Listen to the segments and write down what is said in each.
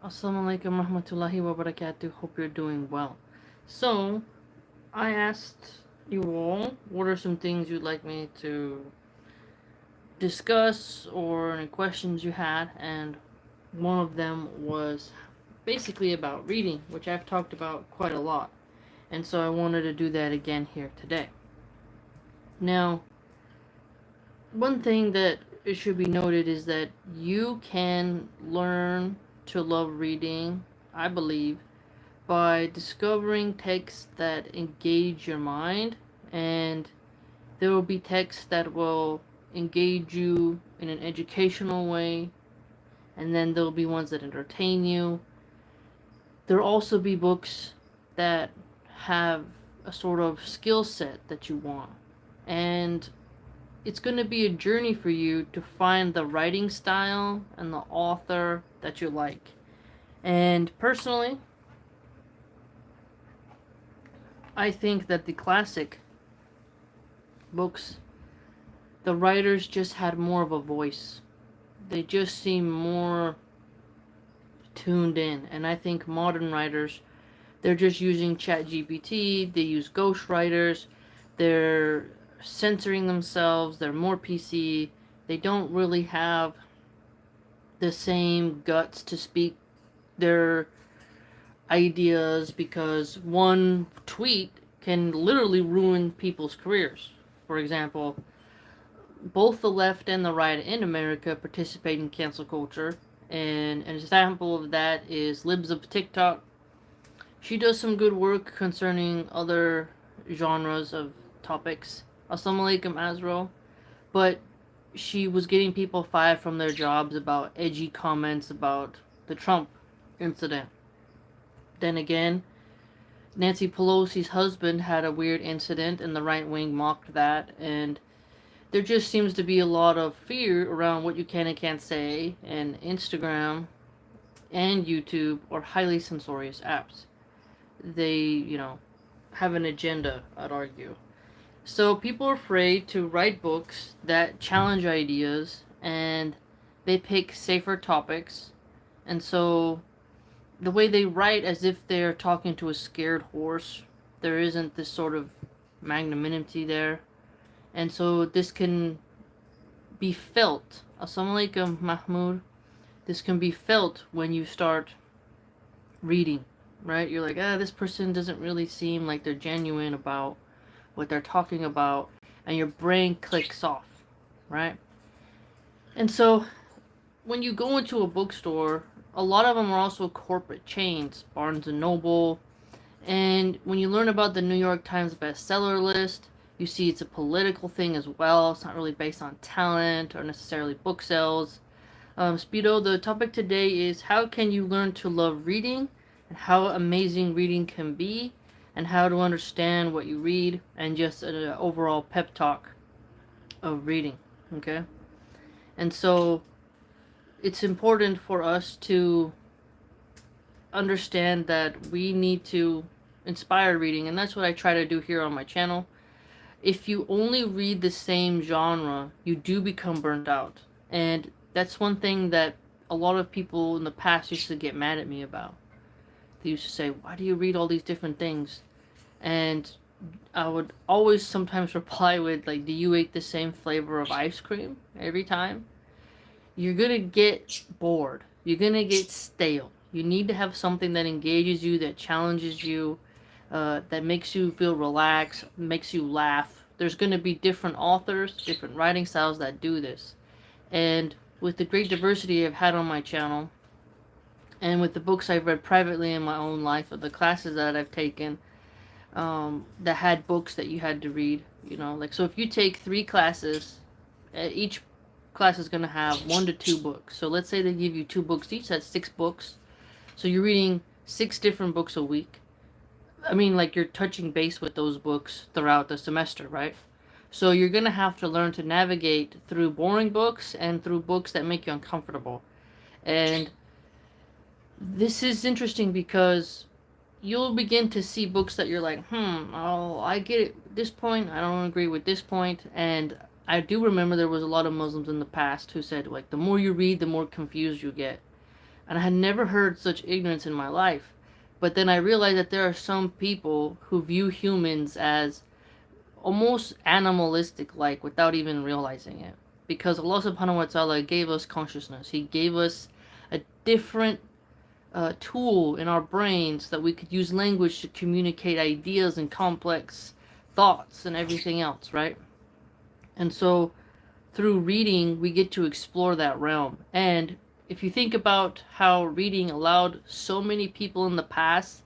Assalamualaikum warahmatullahi wabarakatuh. Hope you're doing well. So, I asked you all what are some things you'd like me to discuss or any questions you had, and one of them was basically about reading, which I've talked about quite a lot. And so I wanted to do that again here today. Now, one thing that it should be noted is that you can learn to love reading, I believe, by discovering texts that engage your mind, and there will be texts that will engage you in an educational way, and then there will be ones that entertain you. There will also be books that have a sort of skill set that you want, and it's going to be a journey for you to find the writing style and the author that you like. And personally, I think that the classic books, the writers just had more of a voice. They just seem more tuned in. And I think modern writers, they're just using ChatGPT, they use ghostwriters, they're censoring themselves, they're more PC, they don't really have the same guts to speak their ideas, because one tweet can literally ruin people's careers. For example, both the left and the right in America participate in cancel culture, and an example of that is Libs of TikTok. She does some good work concerning other genres of topics. Assalamu alaikum, Azrael. But she was getting people fired from their jobs about edgy comments about the Trump incident. Then again, Nancy Pelosi's husband had a weird incident, and the right wing mocked that, and there just seems to be a lot of fear around what you can and can't say, and Instagram and YouTube are highly censorious apps. They, have an agenda, I'd argue. So people are afraid to write books that challenge ideas, and they pick safer topics, and so the way they write, as if they're talking to a scared horse, there isn't this sort of magnanimity there. And so this can be felt. Assalamu alaikum, Mahmoud. This can be felt when you start reading, right? You're like, this person doesn't really seem like they're genuine about what they're talking about, and your brain clicks off, right? And so when you go into a bookstore, a lot of them are also corporate chains, Barnes and Noble, and when you learn about the New York Times bestseller list, you see it's a political thing as well. It's not really based on talent or necessarily book sales. Speedo, the topic today is how can you learn to love reading, and how amazing reading can be, and how to understand what you read, and just an overall pep talk of reading, okay? And so it's important for us to understand that we need to inspire reading, and that's what I try to do here on my channel. If you only read the same genre, you do become burnt out. And that's one thing that a lot of people in the past used to get mad at me about. They used to say, why do you read all these different things? And I would always sometimes reply with, like, do you eat the same flavor of ice cream every time? You're gonna get bored. You're gonna get stale. You need to have something that engages you, that challenges you, that makes you feel relaxed, makes you laugh. There's gonna be different authors, different writing styles that do this. And with the great diversity I've had on my channel, and with the books I've read privately in my own life, or the classes that I've taken, that had books that you had to read, like, so if you take 3 classes, each class is going to have 1 to 2 books. So let's say they give you 2 books each, that's 6 books. So you're reading 6 different books a week. I mean, like, you're touching base with those books throughout the semester, right? So you're going to have to learn to navigate through boring books and through books that make you uncomfortable. And this is interesting because you'll begin to see books that you're like, I get it at this point, I don't agree with this point. And I do remember there was a lot of Muslims in the past who said, like, the more you read, the more confused you get. And I had never heard such ignorance in my life. But then I realized that there are some people who view humans as almost animalistic like without even realizing it. Because Allah subhanahu wa ta'ala gave us consciousness. He gave us a different tool in our brains that we could use language to communicate ideas and complex thoughts and everything else, right? And so through reading, we get to explore that realm. And if you think about how reading allowed so many people in the past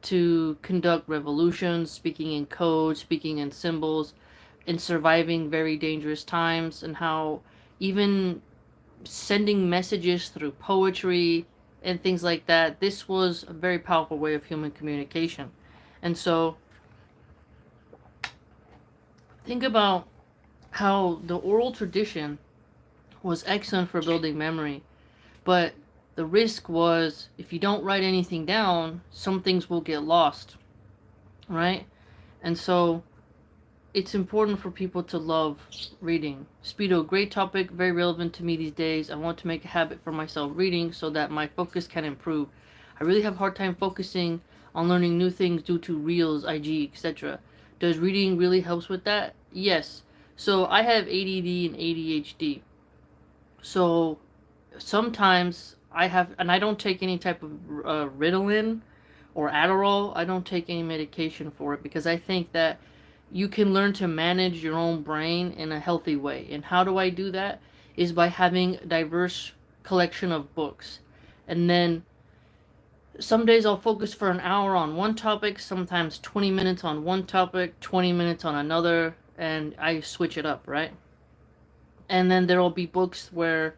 to conduct revolutions, speaking in code, speaking in symbols, and surviving very dangerous times, and how even sending messages through poetry and things like that, this was a very powerful way of human communication. And so think about how the oral tradition was excellent for building memory, but the risk was if you don't write anything down, some things will get lost, right? And so it's important for people to love reading. Speedo, great topic, very relevant to me these days. I want to make a habit for myself reading so that my focus can improve. I really have a hard time focusing on learning new things due to reels, IG, etc. Does reading really helps with that? Yes. So I have ADD and ADHD. So sometimes I have, and I don't take any type of Ritalin or Adderall. I don't take any medication for it because I think that you can learn to manage your own brain in a healthy way. And how do I do that? Is by having a diverse collection of books. And then some days I'll focus for an hour on one topic, sometimes 20 minutes on one topic, 20 minutes on another, and I switch it up, right? And then there will be books where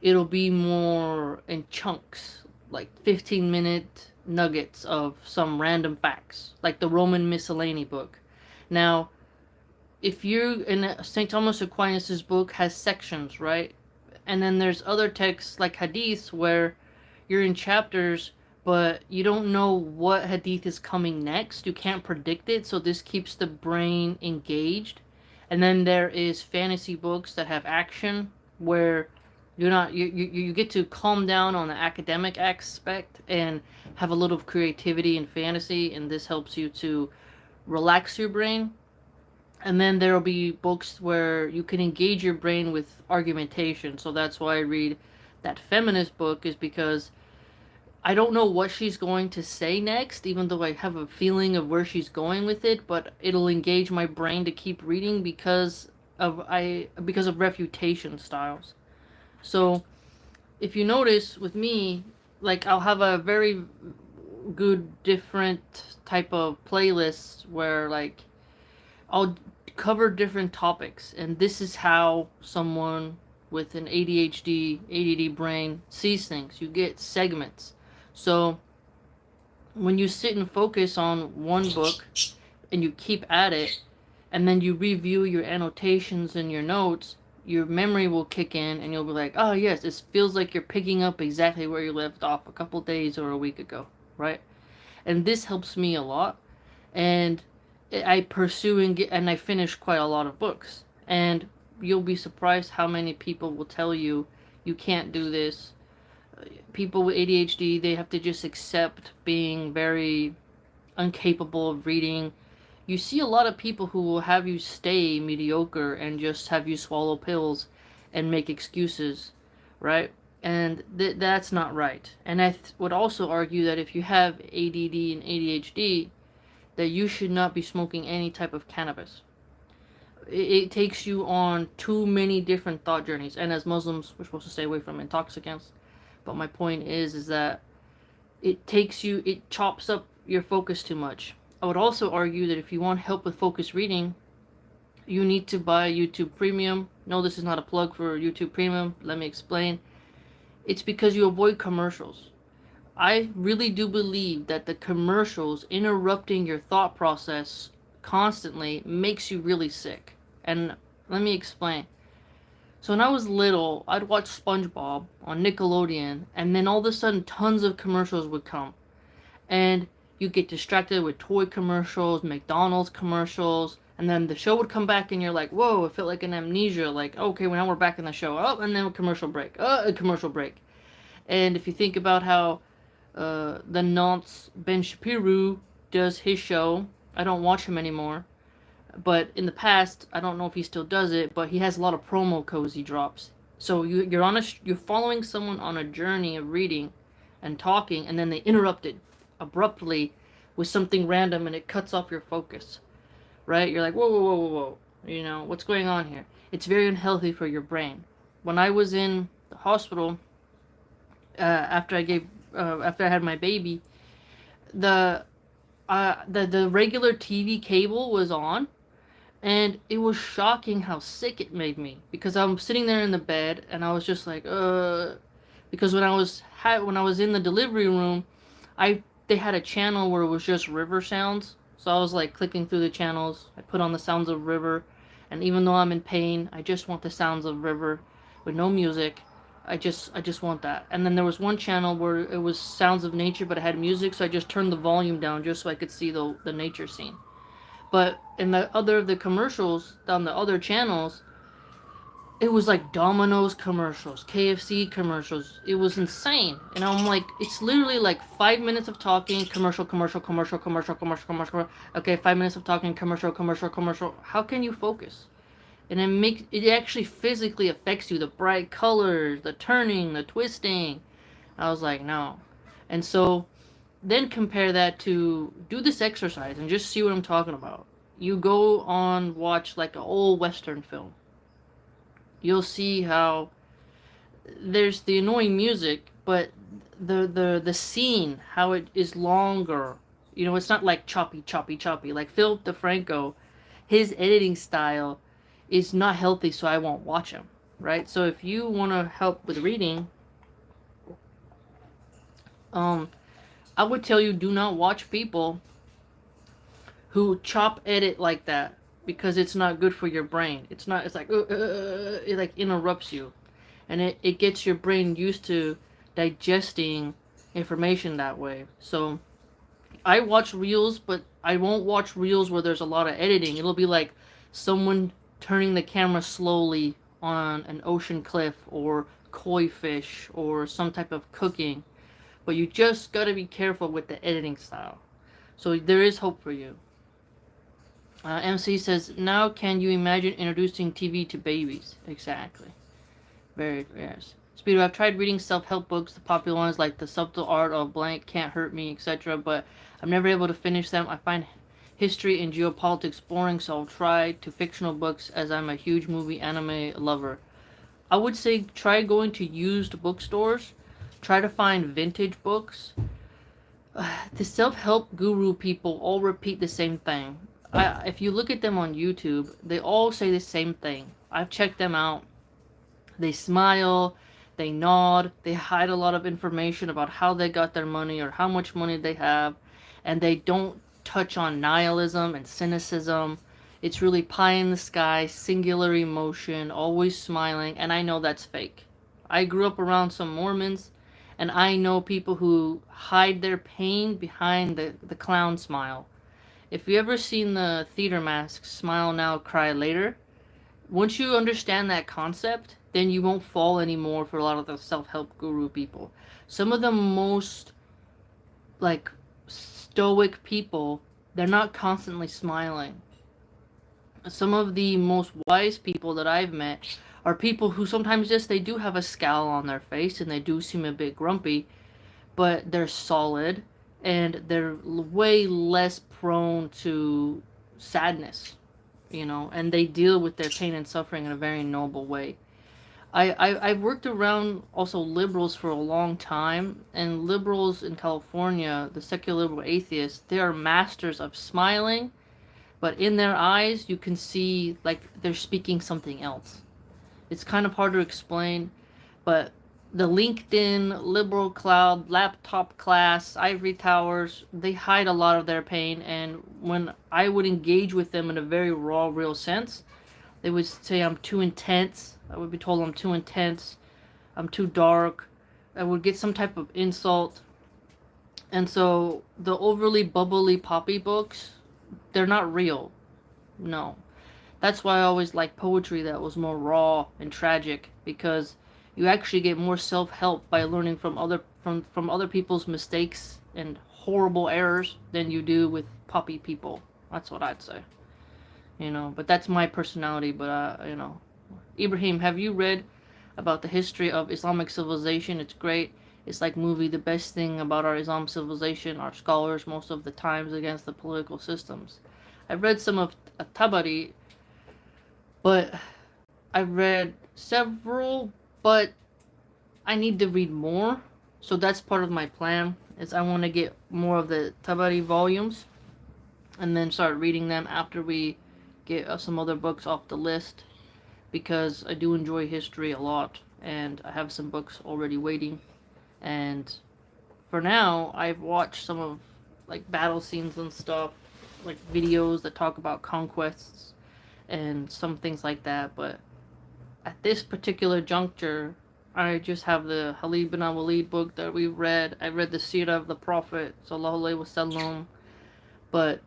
it'll be more in chunks, like 15-minute nuggets of some random facts, like the Roman Miscellany book. Now, if you're in St. Thomas Aquinas' book has sections, right? And then there's other texts like hadiths where you're in chapters, but you don't know what hadith is coming next. You can't predict it, so this keeps the brain engaged. And then there is fantasy books that have action where you get to calm down on the academic aspect and have a little creativity and fantasy, and this helps you to relax your brain. And then there will be books where you can engage your brain with argumentation. So that's why I read that feminist book, is because I don't know what she's going to say next, even though I have a feeling of where she's going with it, but it'll engage my brain to keep reading because of refutation styles. So if you notice with me, like I'll have a very good different type of playlist where like I'll cover different topics, and this is how someone with an ADHD, ADD brain sees things. You get segments. So when you sit and focus on one book and you keep at it, and then you review your annotations and your notes, your memory will kick in and you'll be like, oh yes, this feels like you're picking up exactly where you left off a couple days or a week ago, right? And this helps me a lot. And I pursue and I finish quite a lot of books. And you'll be surprised how many people will tell you, you can't do this. People with ADHD, they have to just accept being very incapable of reading. You see a lot of people who will have you stay mediocre and just have you swallow pills and make excuses, right? And that's not right. And I would also argue that if you have ADD and ADHD, that you should not be smoking any type of cannabis. It takes you on too many different thought journeys. And as Muslims, we're supposed to stay away from intoxicants. But my point is that it chops up your focus too much. I would also argue that if you want help with focused reading, you need to buy YouTube Premium. No, this is not a plug for YouTube Premium. Let me explain. It's because you avoid commercials. I really do believe that the commercials interrupting your thought process constantly makes you really sick. And let me explain. So when I was little, I'd watch SpongeBob on Nickelodeon, and then all of a sudden tons of commercials would come. And you get distracted with toy commercials, McDonald's commercials, and then the show would come back and you're like, whoa, it felt like an amnesia. Like, okay, well, now we're back in the show. Oh, and then a commercial break. A commercial break. And if you think about how the nonce Ben Shapiro does his show, I don't watch him anymore. But in the past, I don't know if he still does it, but he has a lot of promo codes he drops. So you're following someone on a journey of reading and talking, and then they interrupt it abruptly with something random, and it cuts off your focus. Right? You're like, whoa, whoa, whoa, whoa, whoa. You know what's going on here? It's very unhealthy for your brain. When I was in the hospital, after after I had my baby, the the regular TV cable was on, and it was shocking how sick it made me, because I'm sitting there in the bed and I was just like, because when I was in the delivery room, they had a channel where it was just river sounds. So I was like clicking through the channels. I put on the sounds of river, and even though I'm in pain, I just want the sounds of river with no music. I just want that. And then there was one channel where it was sounds of nature, but it had music, so I just turned the volume down just so I could see the nature scene. But in the commercials on the other channels, it was like Domino's commercials, KFC commercials. It was insane. And I'm like, it's literally like 5 minutes of talking, commercial, commercial, commercial, commercial, commercial, commercial. Okay, 5 minutes of talking, commercial, commercial, commercial. How can you focus? And it actually physically affects you. The bright colors, the turning, the twisting. I was like, no. And so then compare that to do this exercise and just see what I'm talking about. You go on watch like an old Western film. You'll see how there's the annoying music, but the scene, how it is longer. You know, it's not like choppy, choppy, choppy. Like Philip DeFranco, his editing style is not healthy, so I won't watch him. Right? So if you want to help with reading, I would tell you, do not watch people who chop edit like that, because it's not good for your brain. It's not. It's like it like interrupts you, and it gets your brain used to digesting information that way. So I watch reels, but I won't watch reels where there's a lot of editing. It'll be like someone turning the camera slowly on an ocean cliff or koi fish or some type of cooking. But you just gotta be careful with the editing style. So there is hope for you. MC says, now can you imagine introducing TV to babies? Exactly. Very, yes. Speedo, I've tried reading self-help books, the popular ones like The Subtle Art of Blank Can't Hurt Me, etc., but I'm never able to finish them. I find history and geopolitics boring, so I'll try to fictional books as I'm a huge movie anime lover. I would say try going to used bookstores. Try to find vintage books. The self-help guru people all repeat the same thing. If you look at them on YouTube, they all say the same thing. I've checked them out. They smile, they nod, they hide a lot of information about how they got their money or how much money they have, and they don't touch on nihilism and cynicism. It's really pie in the sky, singular emotion, always smiling, and I know that's fake. I grew up around some Mormons, and I know people who hide their pain behind the clown smile. If you ever seen the theater mask, Smile Now, Cry Later, once you understand that concept, then you won't fall anymore for a lot of the self-help guru people. Some of the most, like, stoic people, they're not constantly smiling. Some of the most wise people that I've met are people who sometimes just, they do have a scowl on their face and they do seem a bit grumpy, but they're solid and they're way less prone to sadness, you know, and they deal with their pain and suffering in a very noble way. I've worked around also liberals for a long time, and liberals in California, the secular liberal atheists, they are masters of smiling, but in their eyes you can see like they're speaking something else. It's kind of hard to explain, but the LinkedIn, liberal cloud, laptop class, ivory towers, they hide a lot of their pain, and when I would engage with them in a very raw, real sense, they would say I'm too intense. I would be told I'm too intense, I'm too dark. I would get some type of insult. And so the overly bubbly poppy books, they're not real. No. That's why I always liked poetry that was more raw and tragic, because You actually get more self-help by learning from other people's mistakes and horrible errors than you do with puppy people. That's what I'd say. But that's my personality. But Ibrahim, have you read about the history of Islamic civilization? It's great. It's like movie. The best thing about our Islam civilization, our scholars most of the times against the political systems. I've read some of Tabari, but I've read several, but I need to read more. So that's part of my plan. Is I want to get more of the Tabari volumes, and then start reading them after we get some other books off the list, because I do enjoy history a lot, and I have some books already waiting. And for now, I've watched some of like battle scenes and stuff, like videos that talk about conquests and some things like that. But at this particular juncture, I just have the Khalid bin al-Walid book that we've read. I read the Seerah of the Prophet Sallallahu Alaihi Wasallam. But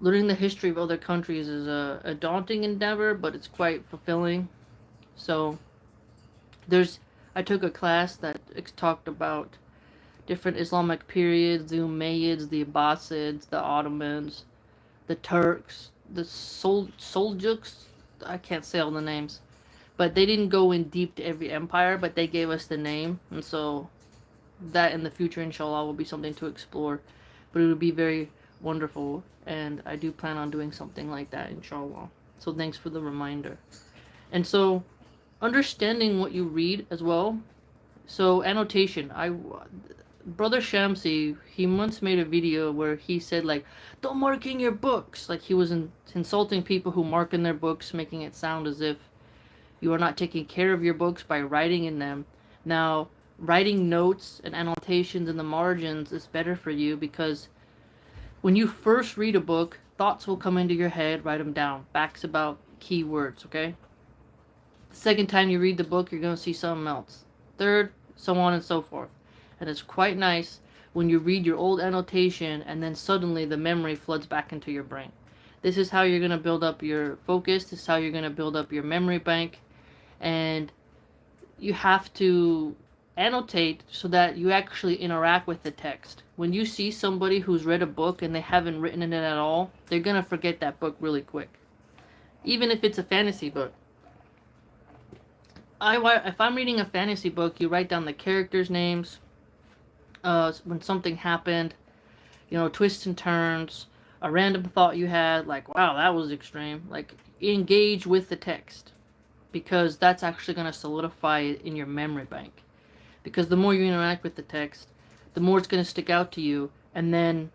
learning the history of other countries is a daunting endeavor, but it's quite fulfilling. So I took a class that talked about different Islamic periods: the Umayyads, the Abbasids, the Ottomans, the Turks, the Seljuks. I can't say all the names, but they didn't go in deep to every empire, but they gave us the name. And so that in the future, inshallah, will be something to explore. But it would be very wonderful, and I do plan on doing something like that, inshallah. So thanks for the reminder. And so understanding what you read as well. So annotation. Brother Shamsi, he once made a video where he said, like, don't mark in your books. Like, he was insulting people who mark in their books, making it sound as if you are not taking care of your books by writing in them. Now, writing notes and annotations in the margins is better for you, because when you first read a book, thoughts will come into your head. Write them down. Facts about keywords, okay? The second time you read the book, you're going to see something else. Third, so on and so forth. And it's quite nice when you read your old annotation and then suddenly the memory floods back into your brain. This is how you're going to build up your focus. This is how you're going to build up your memory bank. And you have to annotate so that you actually interact with the text. When you see somebody who's read a book and they haven't written in it at all, they're going to forget that book really quick. Even if it's a fantasy book. If I'm reading a fantasy book, you write down the characters' names, when something happened, twists and turns, a random thought you had, like, wow, that was extreme. Like, engage with the text, because that's actually going to solidify it in your memory bank. Because the more you interact with the text, the more it's going to stick out to you. And then,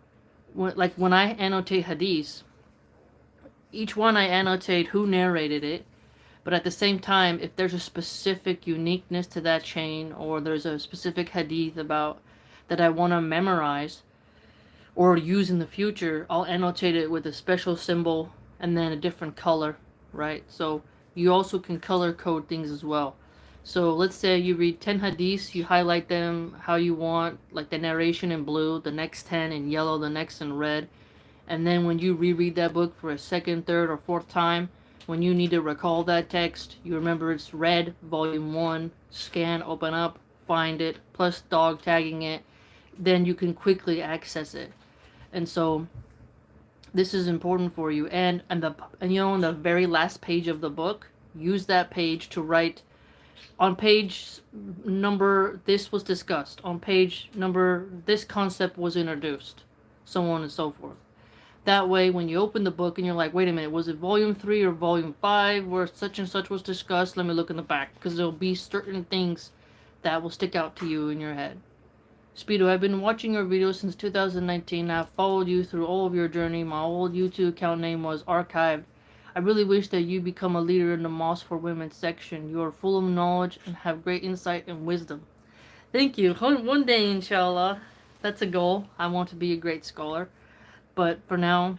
when I annotate hadiths, each one I annotate who narrated it, but at the same time, if there's a specific uniqueness to that chain, or there's a specific hadith about that I want to memorize or use in the future, I'll annotate it with a special symbol and then a different color, right? So you also can color code things as well. So let's say you read 10 hadiths, you highlight them how you want, like the narration in blue, the next 10 in yellow, the next in red. And then when you reread that book for a second, third, or fourth time, when you need to recall that text, you remember it's read, volume 1, scan, open up, find it, plus dog tagging it, then you can quickly access it. And so this is important for you. And on the very last page of the book, use that page to write, on page number this was discussed, on page number this concept was introduced, so on and so forth. That way, when you open the book and you're like, wait a minute, was it volume 3 or volume 5 where such and such was discussed? Let me look in the back, because there'll be certain things that will stick out to you in your head. Speedo, I've been watching your videos since 2019. I've followed you through all of your journey. My old YouTube account name was archived. I really wish that you become a leader in the Mosque for Women section. You are full of knowledge and have great insight and wisdom. Thank you. One day, inshallah. That's a goal. I want to be a great scholar. But for now,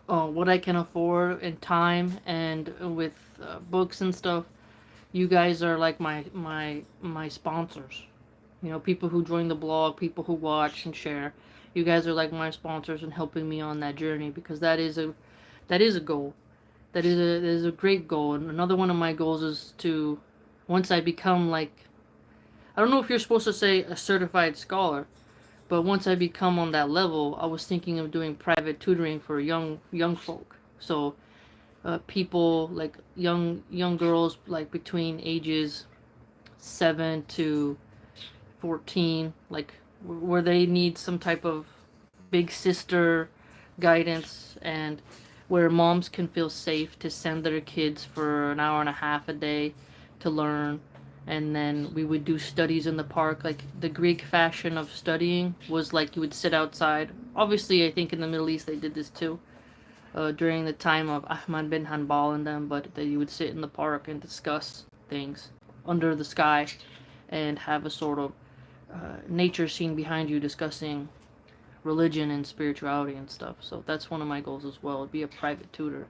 what I can afford in time and with books and stuff, you guys are like my sponsors. People who join the blog, people who watch and share. You guys are like my sponsors and helping me on that journey, because that is a goal. That is a great goal. And another one of my goals is to once I become like, I don't know if you're supposed to say a certified scholar, but once I become on that level, I was thinking of doing private tutoring for young folk. So people like young girls like between ages 7 to 14, like where they need some type of big sister guidance, and where moms can feel safe to send their kids for an hour and a half a day to learn. And then we would do studies in the park. Like the Greek fashion of studying was like you would sit outside. Obviously, I think in the Middle East they did this too, during the time of Ahmad bin Hanbal and them, but that you would sit in the park and discuss things under the sky and have a sort of nature scene behind you discussing religion and spirituality and stuff. So that's one of my goals as well, be a private tutor.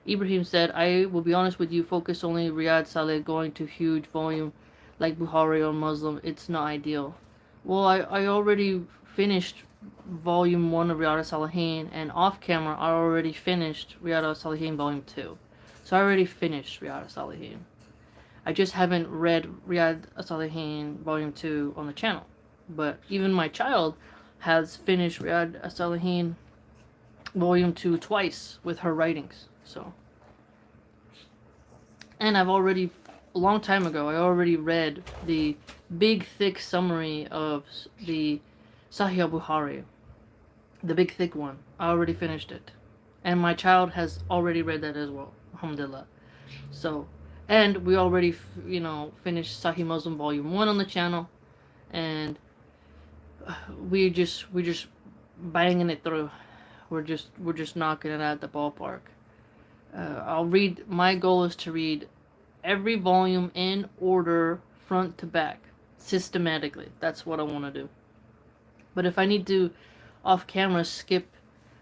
Ibrahim said, I will be honest with you, focus only Riyadh Saleh, going to huge volume like Bukhari or Muslim, it's not ideal. Well, I already finished volume 1 of Riyadh Salihin, and off camera I already finished Riyadh Salihin volume 2. So I already finished Riyadh Salihin. I just haven't read Riyadh Salihin volume 2 on the channel. But even my child has finished Riyadh Salihin volume 2 twice with her writings. So, and I've already, a long time ago, I already read the big thick summary of the Sahih Bukhari, the big thick one. I already finished it, and my child has already read that as well, alhamdulillah. So, and we already finished Sahih Muslim volume 1 on the channel, and we're just banging it through. We're just knocking it out the ballpark. My goal is to read every volume in order, front to back, systematically. That's what I want to do. But if I need to, off camera, skip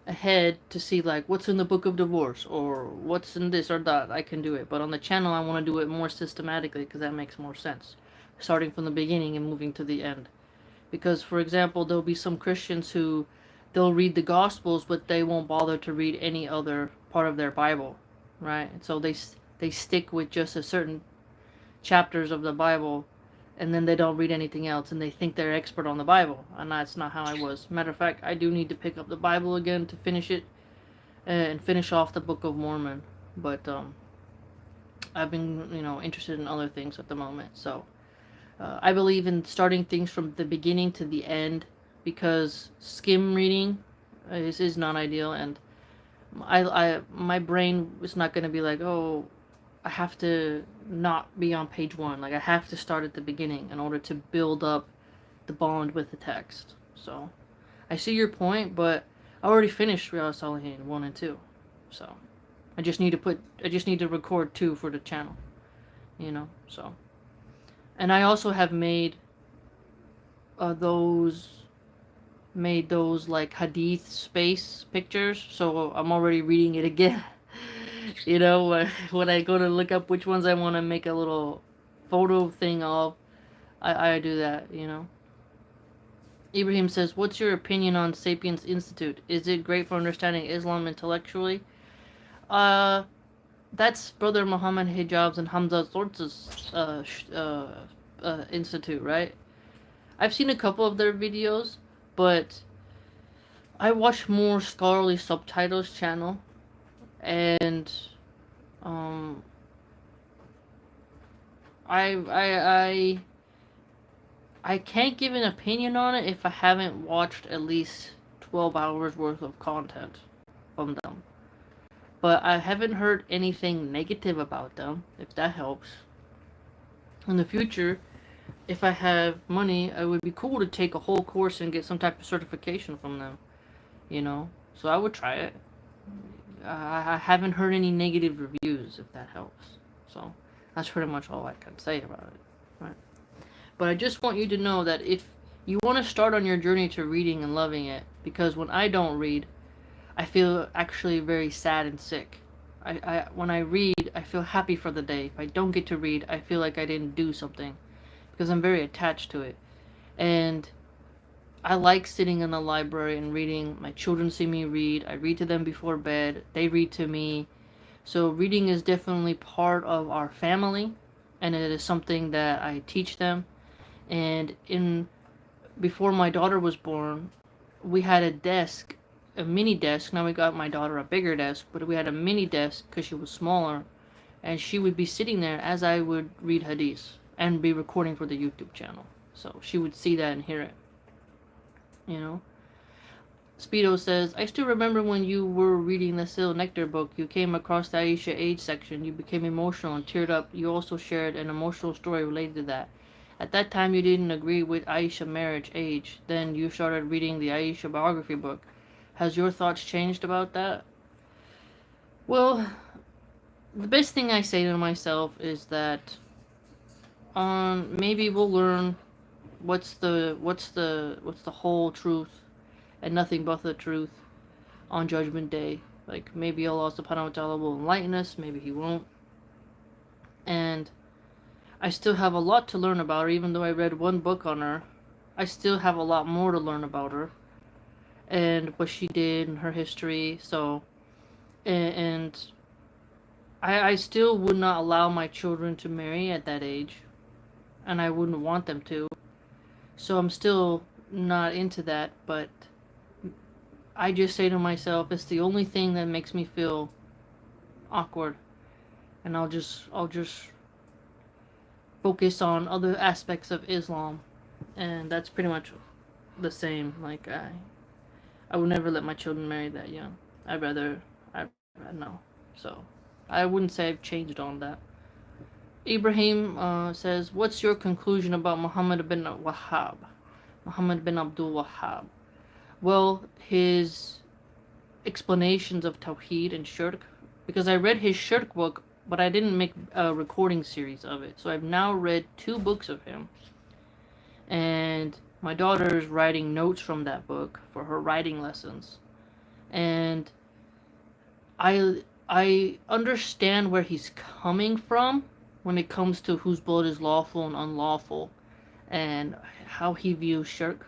ahead to see like what's in the Book of Divorce or what's in this or that, I can do it. But on the channel, I want to do it more systematically because that makes more sense, starting from the beginning and moving to the end. Because, for example, there'll be some Christians who they'll read the Gospels, but they won't bother to read any other part of their Bible, right? And so they stick with just a certain chapters of the Bible, and then they don't read anything else, and they think they're expert on the Bible, and that's not how I was. Matter of fact, I do need to pick up the Bible again to finish it, and finish off the Book of Mormon, but I've been, interested in other things at the moment, so I believe in starting things from the beginning to the end, because skim reading is not ideal, and my brain is not going to be like, oh, I have to not be on page 1. Like, I have to start at the beginning in order to build up the bond with the text. So, I see your point, but I already finished Riyadh Salihin 1 and 2. So, I just need to record 2 for the channel. So. And I also have made those like hadith space pictures, so I'm already reading it again. When I go to look up which ones I want to make a little photo thing of, I do that. Ibrahim says, what's your opinion on Sapiens Institute? Is it great for understanding Islam intellectually? That's Brother Muhammad Hijab's and Hamza Sortz's institute, right? I've seen a couple of their videos, but I watch more Scholarly Subtitles channel, and I can't give an opinion on it if I haven't watched at least 12 hours worth of content from them. But I haven't heard anything negative about them, if that helps. In the future, if I have money, it would be cool to take a whole course and get some type of certification from them, So I would try it. I haven't heard any negative reviews, if that helps. So that's pretty much all I can say about it, right? But I just want you to know that if you want to start on your journey to reading and loving it, because when I don't read, I feel actually very sad and sick. When I read, I feel happy for the day. If I don't get to read, I feel like I didn't do something, because I'm very attached to it. And I like sitting in the library and reading. My children see me read. I read to them before bed. They read to me. So reading is definitely part of our family, and it is something that I teach them. And before my daughter was born, we had a desk, a mini desk. Now we got my daughter a bigger desk, but we had a mini desk because she was smaller, and she would be sitting there as I would read hadith and be recording for the YouTube channel. So she would see that and hear it. You know. Speedo says, I still remember when you were reading the Sil Nectar book, you came across the Aisha age section. You became emotional and teared up. You also shared an emotional story related to that. At that time, you didn't agree with Aisha marriage age. Then you started reading the Aisha biography book. Has your thoughts changed about that? Well, the best thing I say to myself is that maybe we'll learn what's the whole truth and nothing but the truth on Judgment Day. Like, maybe Allah subhanahu wa ta'ala will enlighten us, maybe He won't. And I still have a lot to learn about her, even though I read one book on her. I still have a lot more to learn about her and what she did and her history. So, and I still would not allow my children to marry at that age, and I wouldn't want them to. So I'm still not into that, but I just say to myself, it's the only thing that makes me feel awkward, and I'll just focus on other aspects of Islam, and that's pretty much the same. Like, I would never let my children marry that young. I know. So I wouldn't say I've changed on that. Ibrahim says, what's your conclusion about Muhammad bin Wahhab? Muhammad bin Abdul Wahhab. Well, his explanations of Tawheed and Shirk, because I read his Shirk book, but I didn't make a recording series of it. So I've now read 2 books of him. And my daughter's writing notes from that book for her writing lessons. And I understand where he's coming from when it comes to whose blood is lawful and unlawful and how he views Shirk.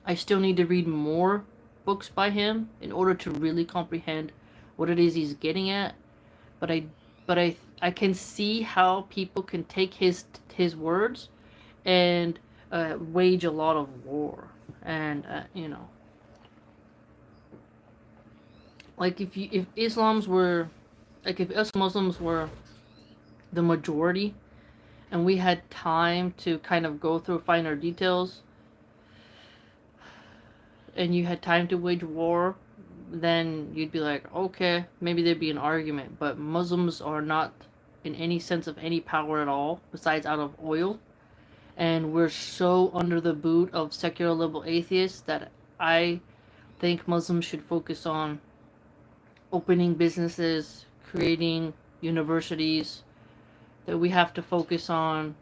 I still need to read more books by him in order to really comprehend what it is he's getting at. But I can see how people can take his words and wage a lot of war. And you know, like if us Muslims were the majority, and we had time to kind of go through finer details, and you had time to wage war, then you'd be like, okay, maybe there'd be an argument. But Muslims are not in any sense of any power at all, besides out of oil. And we're so under the boot of secular liberal atheists that I think Muslims should focus on opening businesses, creating universities, that we have to focus on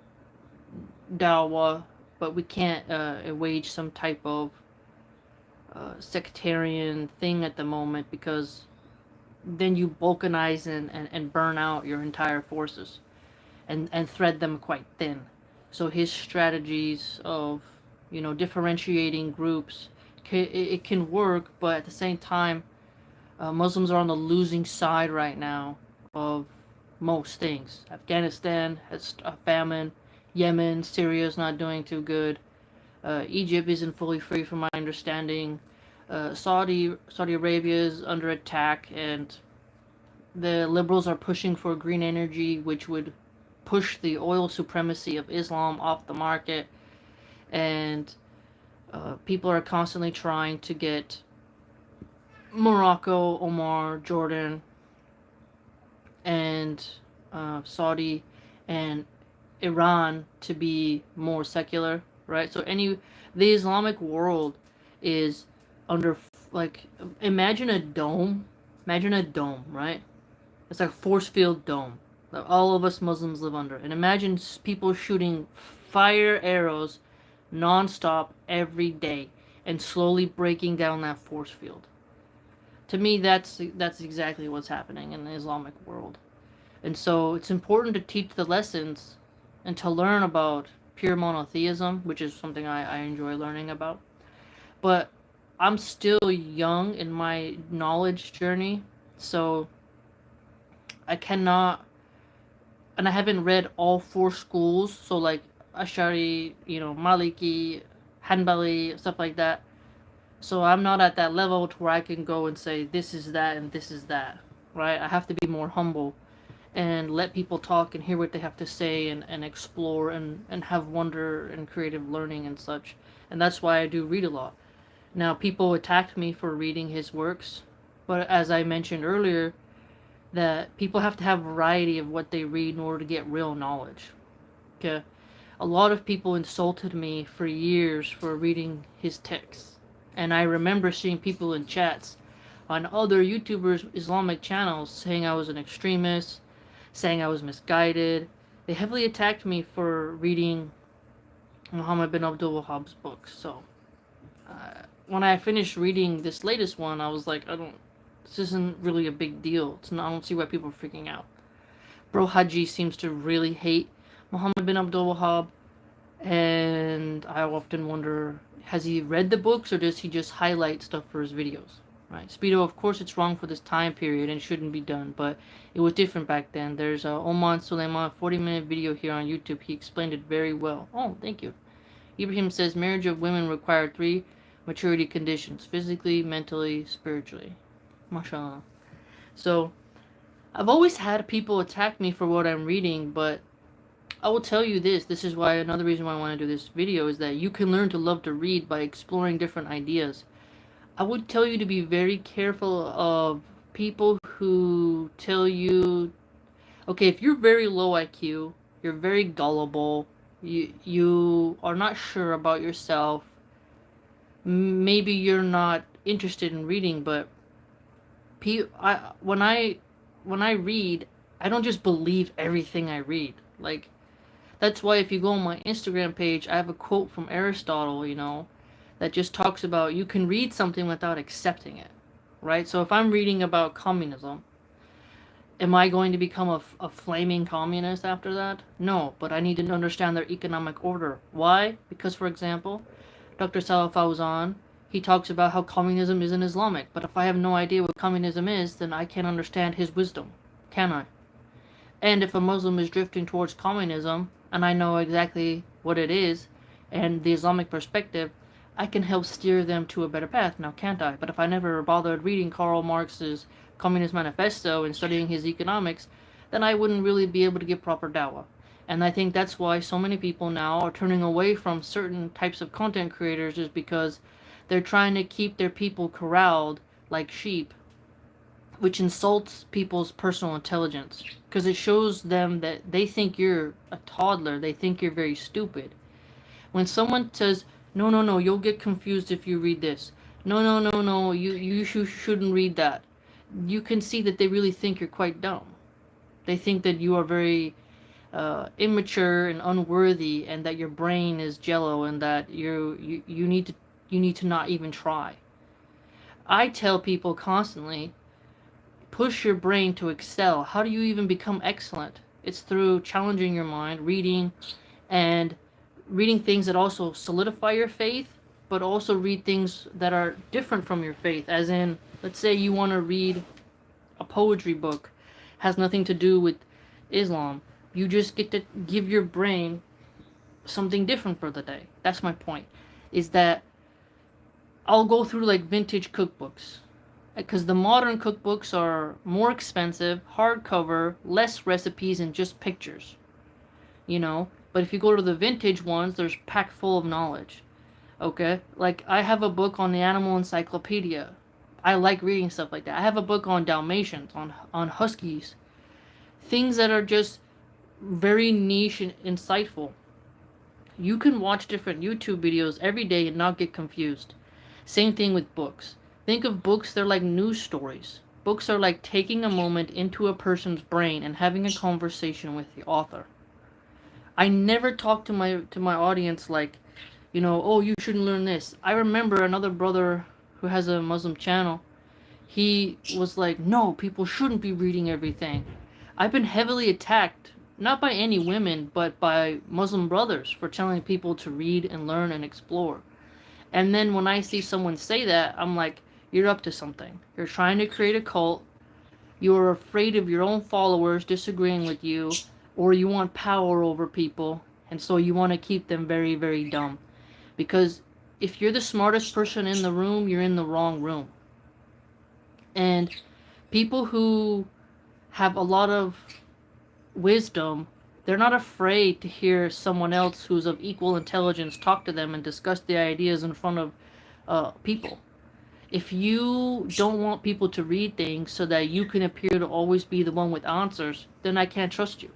dawah, but we can't wage some type of sectarian thing at the moment, because then you balkanize and burn out your entire forces and thread them quite thin. So his strategies of, you know, differentiating groups, it can work, but at the same time, Muslims are on the losing side right now of most things. Afghanistan has a famine. Yemen, Syria is not doing too good. Egypt isn't fully free from my understanding. Saudi Arabia is under attack, and the liberals are pushing for green energy, which would push the oil supremacy of Islam off the market. And people are constantly trying to get Morocco, Oman, Jordan, and Saudi and Iran to be more secular, right? So the Islamic world is under, like, imagine a dome, right? It's like a force field dome that all of us Muslims live under. And imagine people shooting fire arrows non-stop every day and slowly breaking down that force field. To me, that's exactly what's happening in the Islamic world. And so it's important to teach the lessons and to learn about pure monotheism, which is something I enjoy learning about. But I'm still young in my knowledge journey, so I cannot and I haven't read all 4 schools, so like Ashari, Maliki, Hanbali, stuff like that. So I'm not at that level to where I can go and say this is that and this is that, right? I have to be more humble and let people talk and hear what they have to say, and explore, and have wonder and creative learning and such. And that's why I do read a lot. Now, people attacked me for reading his works, but as I mentioned earlier, that people have to have variety of what they read in order to get real knowledge. Okay? A lot of people insulted me for years for reading his texts. And I remember seeing people in chats on other YouTubers' Islamic channels saying I was an extremist, saying I was misguided. They heavily attacked me for reading Muhammad bin Abdul Wahhab's books. So, when I finished reading this latest one, I was like, this isn't really a big deal. I don't see why people are freaking out. Bro Haji seems to really hate Muhammad bin Abdul Wahhab, and I often wonder, has he read the books or does he just highlight stuff for his videos? Right, Speedo, of course it's wrong for this time period and shouldn't be done, but it was different back then. There's a Oman Suleiman 40-minute video here on YouTube. He explained it very well. Oh, thank you. Ibrahim says marriage of women require 3 maturity conditions: physically, mentally, spiritually. MashaAllah. So, I've always had people attack me for what I'm reading, but I will tell you this. This is why another reason why I want to do this video is that you can learn to love to read by exploring different ideas. I would tell you to be very careful of people who tell you, okay, if you're very low IQ, you're very gullible, you are not sure about yourself, maybe you're not interested in reading, but when I read, I don't just believe everything I read. Like, that's why if you go on my Instagram page, I have a quote from Aristotle, that just talks about you can read something without accepting it, right? So if I'm reading about communism, am I going to become a flaming communist after that? No, but I need to understand their economic order. Why? Because, for example, Dr. Salah Fawzan, he talks about how communism isn't Islamic, but if I have no idea what communism is, then I can't understand his wisdom, can I? And if a Muslim is drifting towards communism, and I know exactly what it is, and the Islamic perspective, I can help steer them to a better path, now can't I? But if I never bothered reading Karl Marx's Communist Manifesto and studying his economics, then I wouldn't really be able to give proper dawah. And I think that's why so many people now are turning away from certain types of content creators, is because they're trying to keep their people corralled like sheep, which insults people's personal intelligence, because it shows them that they think you're a toddler, they think you're very stupid. When someone says, no, you'll get confused if you read this. No, you shouldn't read that. You can see that they really think you're quite dumb. They think that you are very immature and unworthy, and that your brain is jello, and that you need to not even try. I tell people constantly, push your brain to excel. How do you even become excellent? It's through challenging your mind, reading, and reading things that also solidify your faith, but also read things that are different from your faith. As in, let's say you want to read a poetry book, has nothing to do with Islam. You just get to give your brain something different for the day. That's my point. Is that I'll go through like vintage cookbooks, because the modern cookbooks are more expensive, hardcover, less recipes, and just pictures. But if you go to the vintage ones, there's packed full of knowledge. Okay? Like, I have a book on the Animal Encyclopedia. I like reading stuff like that. I have a book on Dalmatians, on Huskies. Things that are just very niche and insightful. You can watch different YouTube videos every day and not get confused. Same thing with books. Think of books, they're like news stories. Books are like taking a moment into a person's brain and having a conversation with the author. I never talk to my audience like, oh, you shouldn't learn this. I remember another brother who has a Muslim channel. He was like, no, people shouldn't be reading everything. I've been heavily attacked, not by any women, but by Muslim brothers for telling people to read and learn and explore. And then when I see someone say that, I'm like, you're up to something. You're trying to create a cult. You are afraid of your own followers disagreeing with you. or you want power over people, and so you want to keep them very, very dumb. Because if you're the smartest person in the room, you're in the wrong room. And people who have a lot of wisdom, they're not afraid to hear someone else who's of equal intelligence talk to them and discuss the ideas in front of people. If you don't want people to read things so that you can appear to always be the one with answers, then I can't trust you.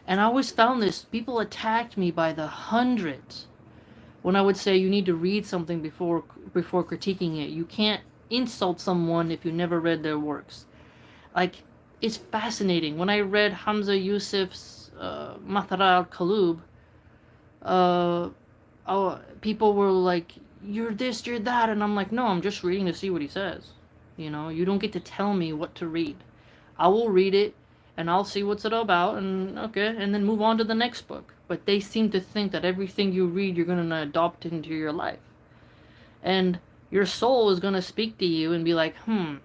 And I always found this, people attacked me by the hundreds when I would say you need to read something before critiquing it. You can't insult someone if you never read their works. Like, it's fascinating. When I read Hamza Yusuf's Mathara al-Kalub, people were like, you're this, you're that, and I'm like, no, I'm just reading to see what he says. You don't get to tell me what to read. I will read it, and I'll see what's it about, and okay, and then move on to the next book. But they seem to think that everything you read, you're going to adopt into your life. And your soul is going to speak to you and be like, I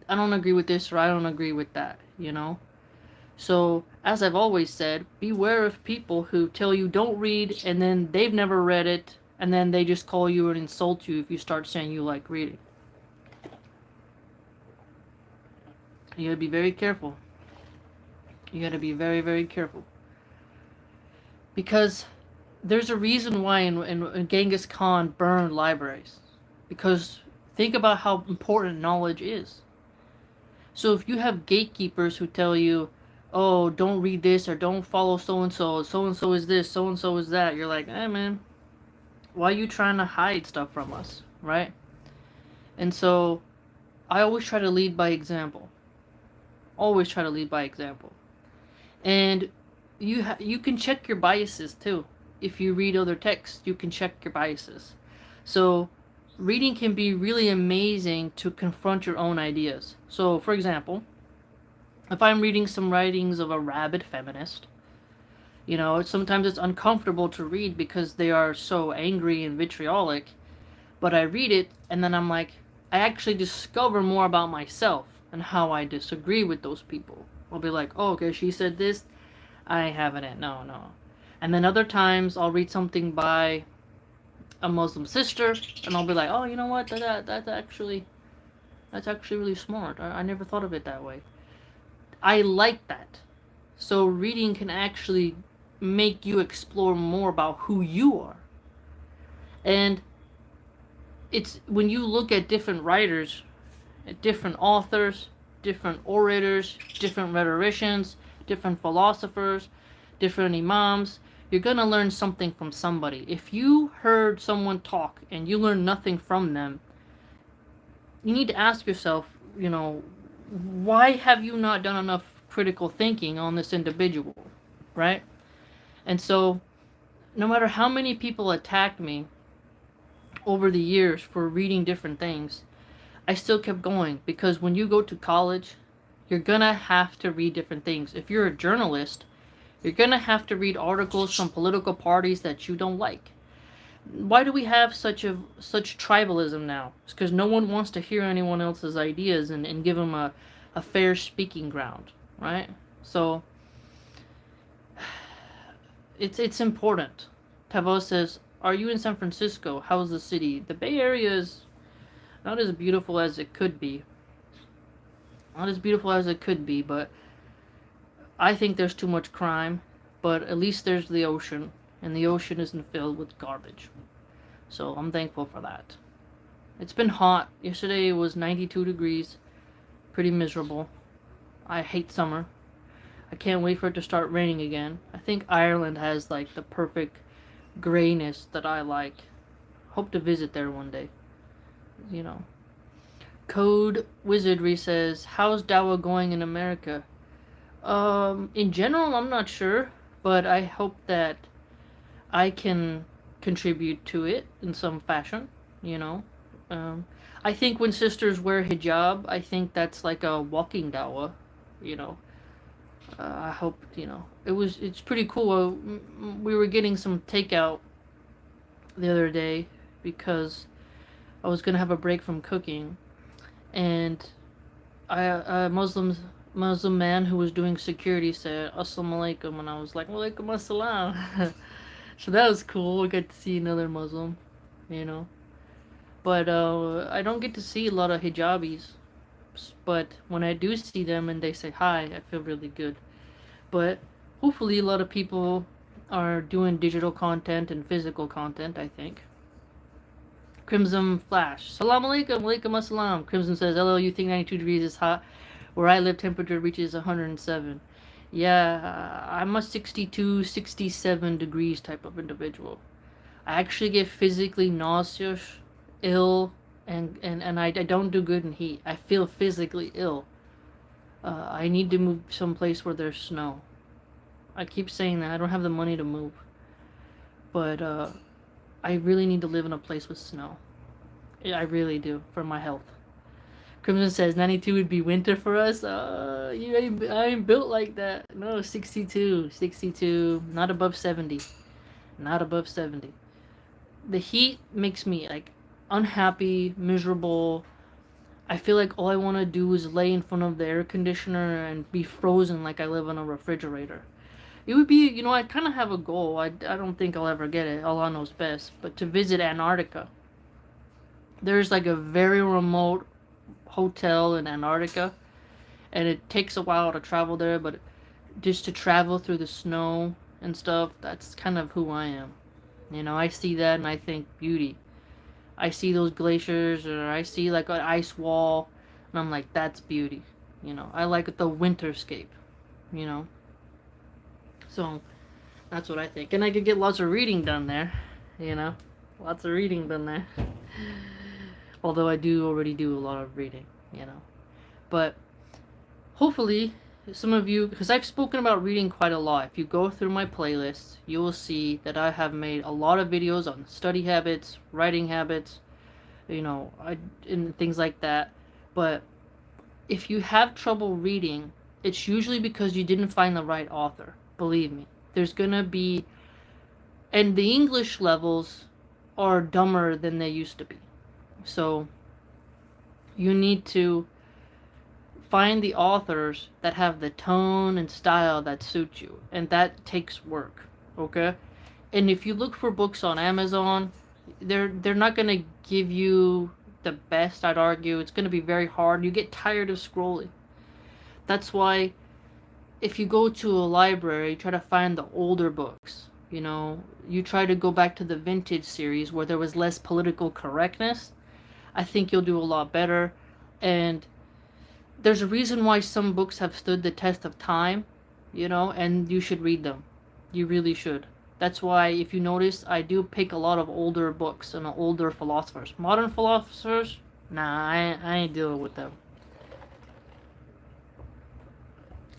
don't agree with this, or I don't agree with that, So, as I've always said, beware of people who tell you don't read, and then they've never read it, and then they just call you and insult you if you start saying you like reading. You gotta be very careful. You gotta be very, very careful. Because there's a reason why in Genghis Khan burned libraries. Because think about how important knowledge is. So if you have gatekeepers who tell you, oh, don't read this, or don't follow so-and-so is this, so-and-so is that, you're like, hey man, why are you trying to hide stuff from us, right? And so I always try to lead by example. Always try to lead by example. And you can check your biases too. If you read other texts, you can check your biases. So reading can be really amazing to confront your own ideas. So for example, if I'm reading some writings of a rabid feminist, sometimes it's uncomfortable to read because they are so angry and vitriolic, but I read it and then I'm like, I actually discover more about myself and how I disagree with those people. I'll be like, oh, okay, she said this, I haven't, no. And then other times I'll read something by a Muslim sister and I'll be like, oh, you know what, that's actually really smart. I never thought of it that way. I like that. So reading can actually make you explore more about who you are. And it's when you look at different writers, at different authors, different orators, different rhetoricians, different philosophers, different imams, you're going to learn something from somebody. If you heard someone talk and you learn nothing from them, you need to ask yourself, why have you not done enough critical thinking on this individual, right? And so, no matter how many people attacked me over the years for reading different things, I still kept going, because when you go to college, you're gonna have to read different things. If you're a journalist, you're gonna have to read articles from political parties that you don't like. Why do we have such tribalism now? It's because no one wants to hear anyone else's ideas and give them a fair speaking ground, right? So it's important. Tavo says, are you in San Francisco? How's the city? The Bay Area is not as beautiful as it could be. Not as beautiful as it could be, but I think there's too much crime. But at least there's the ocean, and the ocean isn't filled with garbage. So I'm thankful for that. It's been hot. Yesterday it was 92 degrees. Pretty miserable. I hate summer. I can't wait for it to start raining again. I think Ireland has like the perfect grayness that I like. Hope to visit there one day. Code Wizardry says, how's Dawa going in America? In general, I'm not sure, but I hope that I can contribute to it in some fashion, I think when sisters wear hijab, I think that's like a walking dawah, I hope, it's pretty cool. We were getting some takeout the other day because I was going to have a break from cooking, and Muslims Muslim man who was doing security said Assalamu alaikum, and I was like, Walaikum assalam. So that was cool. I got to see another Muslim, you know. But I don't get to see a lot of hijabis. But when I do see them and they say hi, I feel really good. But hopefully a lot of people are doing digital content and physical content, I think. Crimson Flash. Salam alaikum, alaikum assalam. Crimson says, hello, you think 92 degrees is hot? Where I live, temperature reaches 107. Yeah, I'm a 62, 67 degrees type of individual. I actually get physically nauseous, ill, and I don't do good in heat. I feel physically ill. I need to move someplace where there's snow. I keep saying that. I don't have the money to move. But I really need to live in a place with snow. I really do, for my health. Crimson says 92 would be winter for us. I ain't built like that. No, 62, 62, not above 70. Not above 70. The heat makes me like unhappy, miserable. I feel like all I want to do is lay in front of the air conditioner and be frozen like I live in a refrigerator. It would be, you know, I kind of have a goal. I don't think I'll ever get it. Allah knows best. But to visit Antarctica. There's like a very remote hotel in Antarctica. And it takes a while to travel there. But just to travel through the snow and stuff, that's kind of who I am. You know, I see that and I think beauty. I see those glaciers or I see like an ice wall. And I'm like, that's beauty. You know, I like the winterscape. You know. So, that's what I think. And I could get lots of reading done there, you know? Lots of reading done there. Although I do already do a lot of reading, you know? But, hopefully, some of you... Because I've spoken about reading quite a lot. If you go through my playlist, you will see that I have made a lot of videos on study habits, writing habits, you know, and things like that. But, if you have trouble reading, it's usually because you didn't find the right author. Believe me, there's gonna be, and the English levels are dumber than they used to be. So you need to find the authors that have the tone and style that suit you, and that takes work. Okay, and if you look for books on Amazon, they're not gonna give you the best. I'd argue it's gonna be very hard. You get tired of scrolling. That's why. If you go to a library, try to find the older books, you know, you try to go back to the vintage series where there was less political correctness, I think you'll do a lot better. And there's a reason why some books have stood the test of time, you know, and you should read them. You really should. That's why, if you notice, I do pick a lot of older books and older philosophers. Modern philosophers, nah, I ain't dealing with them.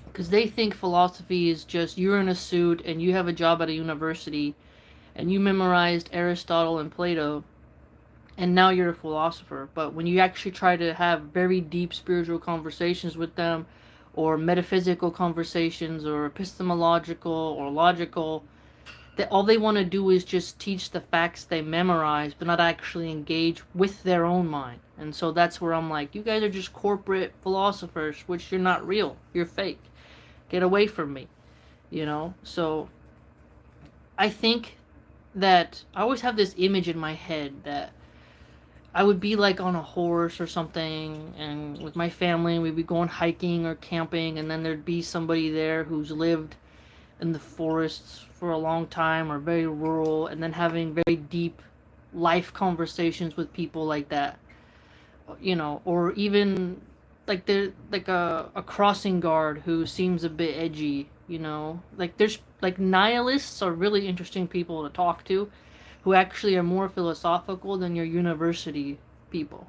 Because they think philosophy is just you're in a suit and you have a job at a university and you memorized Aristotle and Plato and now you're a philosopher. But when you actually try to have very deep spiritual conversations with them, or metaphysical conversations, or epistemological or logical, that all they want to do is just teach the facts they memorize but not actually engage with their own mind. And so that's where I'm like, you guys are just corporate philosophers, which you're not real, you're fake. Get away from me, you know? So, I think that I always have this image in my head that I would be like on a horse or something, and with my family, we'd be going hiking or camping, and then there'd be somebody there who's lived in the forests for a long time or very rural, and then having very deep life conversations with people like that, you know, or even like they're like a crossing guard who seems a bit edgy, you know, like there's like nihilists are really interesting people to talk to, who actually are more philosophical than your university people.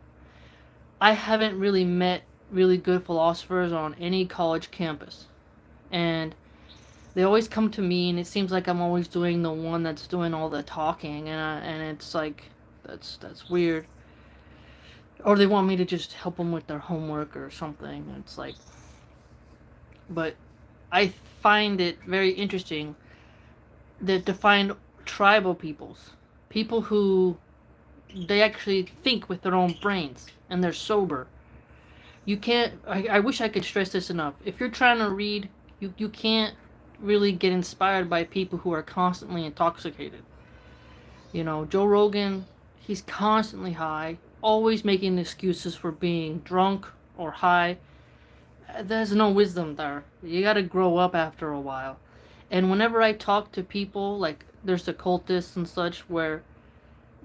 I haven't really met really good philosophers on any college campus, and they always come to me, and it seems like I'm always doing the one that's doing all the talking, and it's like that's weird. Or they want me to just help them with their homework or something. It's like, but I find it very interesting that to find tribal peoples, people who they actually think with their own brains and they're sober. You can't, I wish I could stress this enough. If you're trying to read, you can't really get inspired by people who are constantly intoxicated. You know, Joe Rogan, he's constantly high, always making excuses for being drunk or high. There's no wisdom there. You gotta grow up after a while. And whenever I talk to people, like there's occultists and such, where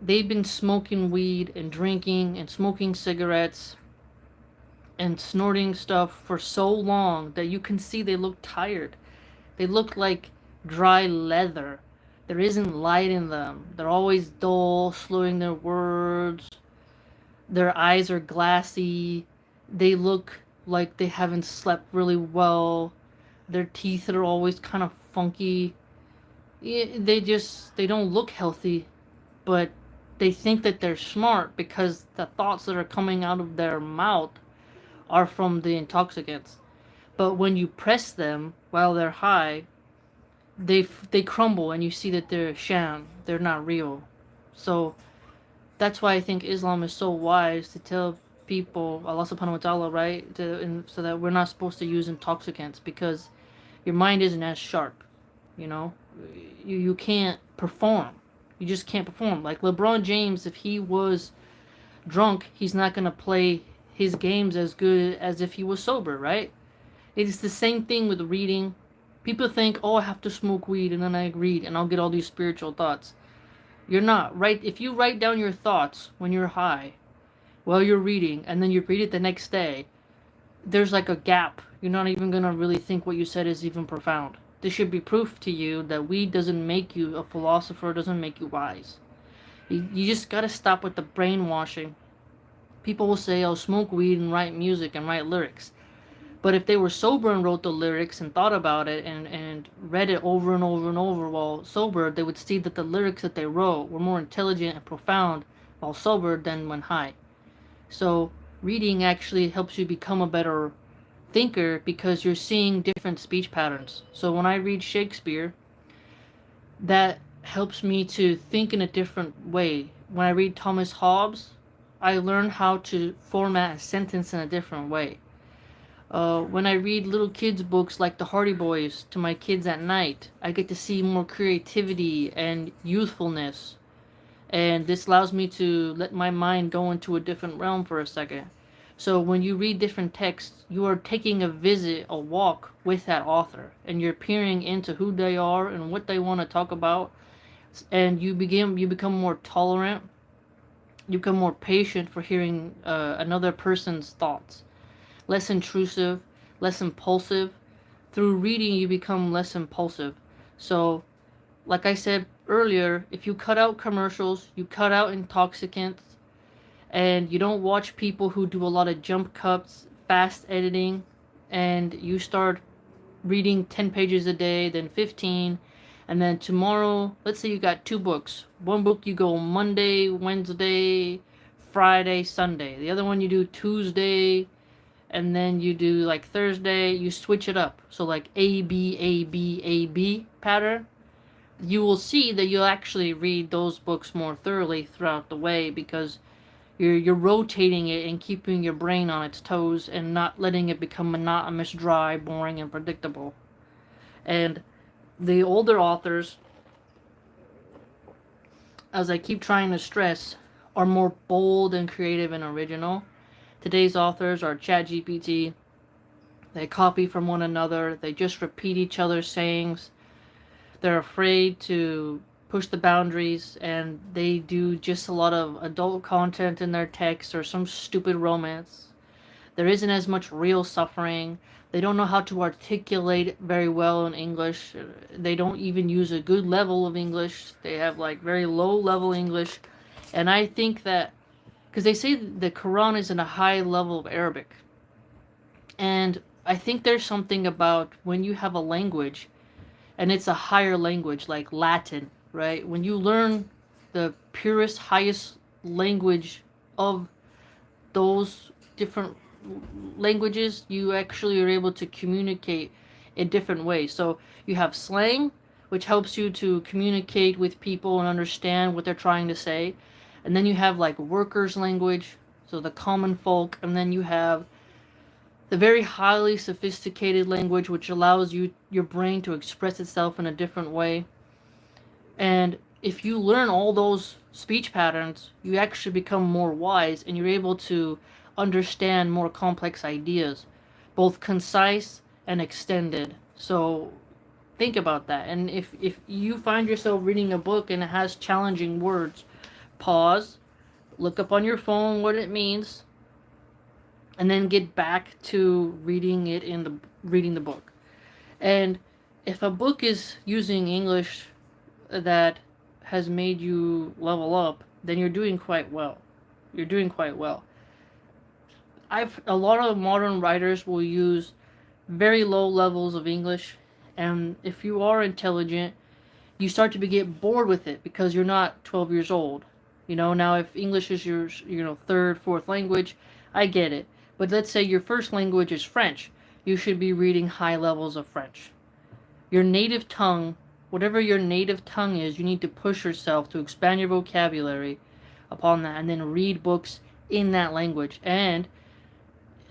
they've been smoking weed and drinking and smoking cigarettes and snorting stuff for so long that you can see they look tired. They look like dry leather. There isn't light in them. They're always dull, slurring their words. Their eyes are glassy. They look like they haven't slept really well. Their teeth are always kind of funky. They don't look healthy, but they think that they're smart because the thoughts that are coming out of their mouth are from the intoxicants. But when you press them while they're high, they crumble and you see that they're a sham. They're not real. So that's why I think Islam is so wise to tell people, Allah subhanahu wa ta'ala, right? So that we're not supposed to use intoxicants because your mind isn't as sharp. You know? You can't perform. You just can't perform. Like LeBron James, if he was drunk, he's not going to play his games as good as if he was sober, right? It's the same thing with reading. People think, oh, I have to smoke weed and then I read and I'll get all these spiritual thoughts. You're not, right? If you write down your thoughts when you're high, while you're reading, and then you read it the next day, there's like a gap. You're not even going to really think what you said is even profound. This should be proof to you that weed doesn't make you a philosopher, doesn't make you wise. You just got to stop with the brainwashing. People will say, oh, smoke weed and write music and write lyrics. But if they were sober and wrote the lyrics and thought about it and read it over and over and over while sober, they would see that the lyrics that they wrote were more intelligent and profound while sober than when high. So reading actually helps you become a better thinker because you're seeing different speech patterns. So when I read Shakespeare, that helps me to think in a different way. When I read Thomas Hobbes, I learn how to format a sentence in a different way. When I read little kids' books like The Hardy Boys to my kids at night, I get to see more creativity and youthfulness. And this allows me to let my mind go into a different realm for a second. So when you read different texts, you are taking a walk with that author. And you're peering into who they are and what they want to talk about. And you become more tolerant. You become more patient for hearing another person's thoughts. Less intrusive, less impulsive. Through reading, you become less impulsive. So, like I said earlier, if you cut out commercials, you cut out intoxicants, and you don't watch people who do a lot of jump cuts, fast editing, and you start reading 10 pages a day, then 15, and then tomorrow, let's say you got 2 books. One book you go Monday, Wednesday, Friday, Sunday. The other one you do Tuesday, and then you do like Thursday, you switch it up. So like A, B, A, B, A, B pattern. You will see that you'll actually read those books more thoroughly throughout the way because you're rotating it and keeping your brain on its toes and not letting it become monotonous, dry, boring, and predictable. And the older authors, as I keep trying to stress, are more bold and creative and original. Today's authors are ChatGPT. They copy from one another. They just repeat each other's sayings. They're afraid to push the boundaries, and they do just a lot of adult content in their text or some stupid romance. There isn't as much real suffering. They don't know how to articulate very well in English. They don't even use a good level of English. They have like very low level English. And I think that because they say the Quran is in a high level of Arabic. And I think there's something about when you have a language and it's a higher language like Latin, right? When you learn the purest, highest language of those different languages, you actually are able to communicate in different ways. So you have slang, which helps you to communicate with people and understand what they're trying to say. And then you have like workers' language, so the common folk, and then you have The very highly sophisticated language which allows your brain to express itself in a different way. And if you learn all those speech patterns, you actually become more wise and you're able to understand more complex ideas, both concise and extended. So think about that. And if you find yourself reading a book and it has challenging words, pause, look up on your phone what it means, and then get back to reading the book. And if a book is using English that has made you level up, then you're doing quite well. You're doing quite well. A lot of modern writers will use very low levels of English, and if you are intelligent, you start to get bored with it because you're not 12 years old. Now if English is your third, fourth language, I get it. But let's say your first language is French. You should be reading high levels of French. Your native tongue, whatever your native tongue is, you need to push yourself to expand your vocabulary upon that and then read books in that language. And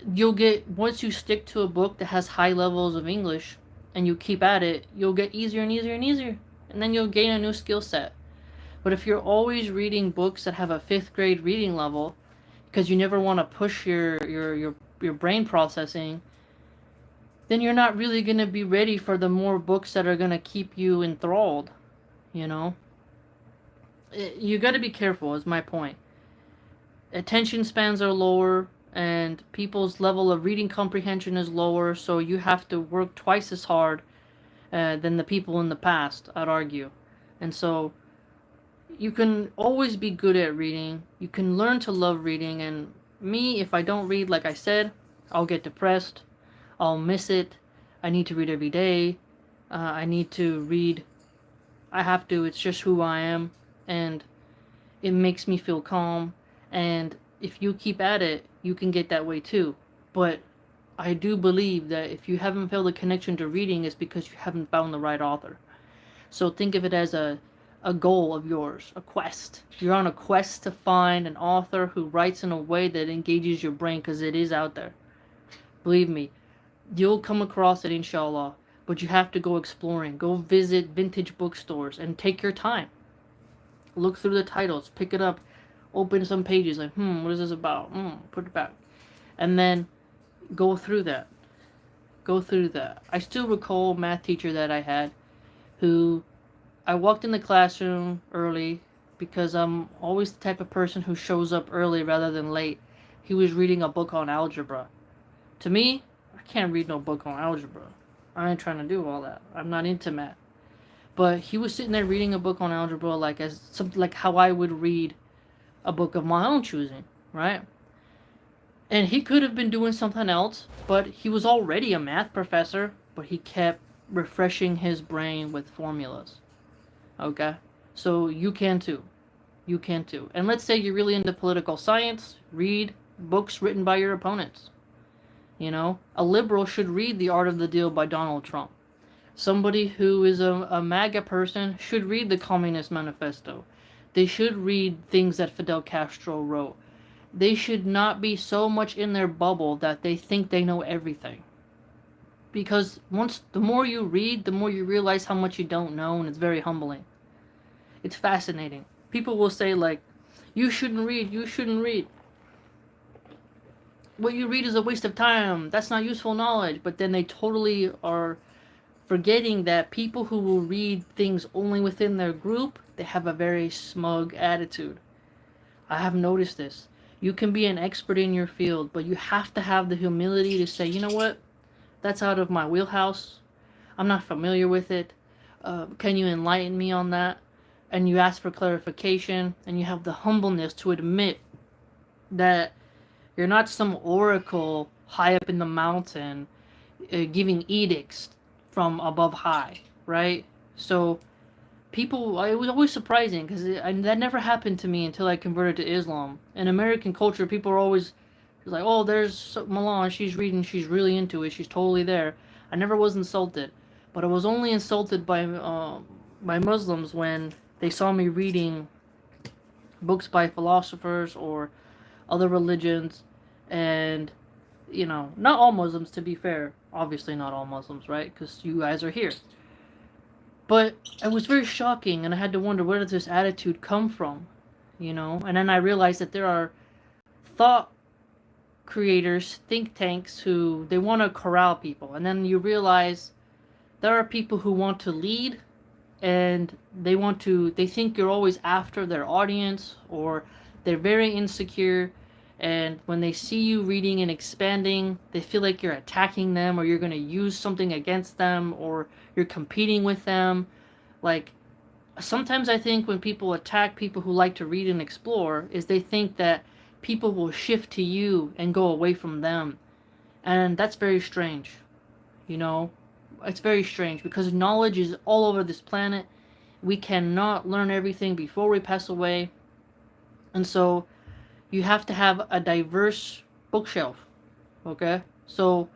once you stick to a book that has high levels of English and you keep at it, you'll get easier and easier and easier. And then you'll gain a new skill set. But if you're always reading books that have a 5th grade reading level because you never want to push your brain processing, then you're not really going to be ready for the more books that are going to keep you enthralled, you know? You got to be careful, is my point. Attention spans are lower, and people's level of reading comprehension is lower, so you have to work twice as hard than the people in the past, I'd argue. And so you can always be good at reading. You can learn to love reading, and me, if I don't read, like I said, I'll get depressed. I'll miss it. I need to read every day. I need to read. I have to. It's just who I am. And it makes me feel calm. And if you keep at it, you can get that way too. But I do believe that if you haven't felt a connection to reading, it's because you haven't found the right author. So think of it as a goal of yours, a quest. You're on a quest to find an author who writes in a way that engages your brain, because it is out there. Believe me, you'll come across it, inshallah, but you have to go exploring. Go visit vintage bookstores and take your time. Look through the titles, pick it up, open some pages, like, what is this about? Put it back. And then go through that. Go through that. I still recall a math teacher that I had who I walked in the classroom early because I'm always the type of person who shows up early rather than late. He was reading a book on algebra. To me, I can't read no book on algebra. I ain't trying to do all that. I'm not into math. But he was sitting there reading a book on algebra like how I would read a book of my own choosing, right? And he could have been doing something else, but he was already a math professor, but he kept refreshing his brain with formulas. Okay? So you can too. You can too. And let's say you're really into political science, read books written by your opponents. A liberal should read The Art of the Deal by Donald Trump. Somebody who is a MAGA person should read the Communist Manifesto. They should read things that Fidel Castro wrote. They should not be so much in their bubble that they think they know everything. Because the more you read, the more you realize how much you don't know, and it's very humbling. It's fascinating. People will say, like, you shouldn't read. What you read is a waste of time. That's not useful knowledge. But then they totally are forgetting that people who will read things only within their group, they have a very smug attitude. I have noticed this. You can be an expert in your field, but you have to have the humility to say, you know what? That's out of my wheelhouse. I'm not familiar with it. Can you enlighten me on that? And you ask for clarification, and you have the humbleness to admit that you're not some oracle high up in the mountain giving edicts from above high, right? So it was always surprising because that never happened to me until I converted to Islam. In American culture, people are always like, oh, there's Milahan, she's reading, she's really into it, she's totally there. I never was insulted, but I was only insulted by Muslims when they saw me reading books by philosophers or other religions, and not all Muslims, to be fair. Obviously not all Muslims, right? Because you guys are here. But it was very shocking, and I had to wonder, where does this attitude come from? And then I realized that there are thought creators, think tanks, who they want to corral people. And then you realize there are people who want to lead, and they think you're always after their audience, or they're very insecure, and when they see you reading and expanding, they feel like you're attacking them, or you're going to use something against them, or you're competing with them. Like, sometimes I think when people attack people who like to read and explore, is they think that people will shift to you and go away from them. And that's very strange. You know, it's very strange, because knowledge is all over this planet. We cannot learn everything before we pass away. And so you have to have a diverse bookshelf. Okay? So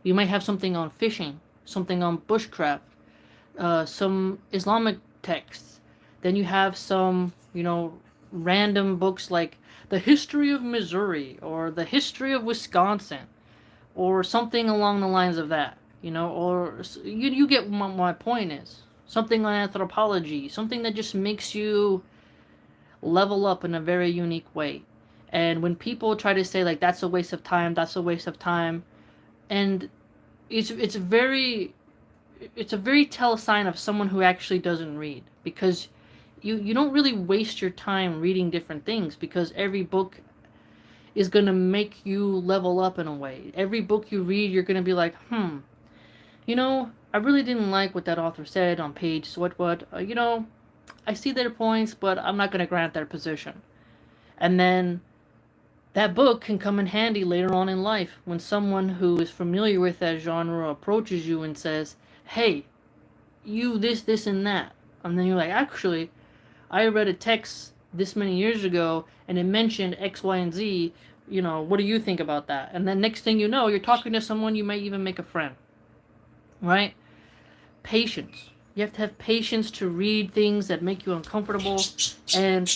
you might have something on fishing, something on bushcraft, some Islamic texts. Then you have some, random books like The History of Missouri or The History of Wisconsin or something along the lines of that, or you get what my point is. Something on anthropology, something that just makes you level up in a very unique way. And when people try to say, like, that's a waste of time, that's a waste of time, and it's a very tell sign of someone who actually doesn't read, because you don't really waste your time reading different things, because every book is going to make you level up in a way. Every book you read, you're going to be like, I really didn't like what that author said on page what. I see their points, but I'm not going to grant their position. And then that book can come in handy later on in life when someone who is familiar with that genre approaches you and says, hey, you this, and that. And then you're like, actually, I read a text this many years ago and it mentioned X, Y, and Z. What do you think about that? And then next thing you know, you're talking to someone, you might even make a friend. Right? Patience. You have to have patience to read things that make you uncomfortable. And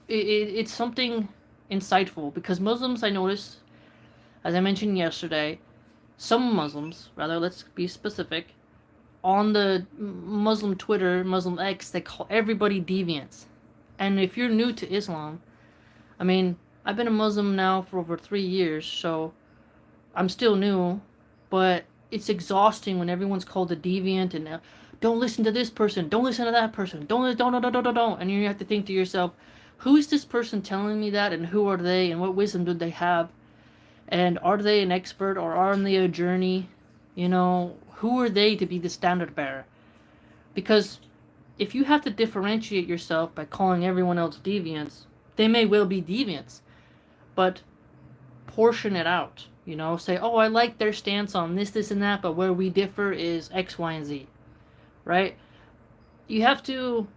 it's something insightful, because Muslims, I noticed, as I mentioned yesterday, some Muslims, rather, let's be specific, on the Muslim Twitter, Muslim X, they call everybody deviants. And if you're new to Islam, I mean, I've been a Muslim now for over 3 years, so I'm still new, but it's exhausting when everyone's called a deviant and don't listen to this person, don't listen to that person, don't, and you have to think to yourself, who is this person telling me that, and who are they, and what wisdom do they have, and are they an expert, or are they a journey? Who are they to be the standard bearer? Because if you have to differentiate yourself by calling everyone else deviants, they may well be deviants, but portion it out. Say, oh, I like their stance on this, and that, but where we differ is X, Y, and Z. Right? You have to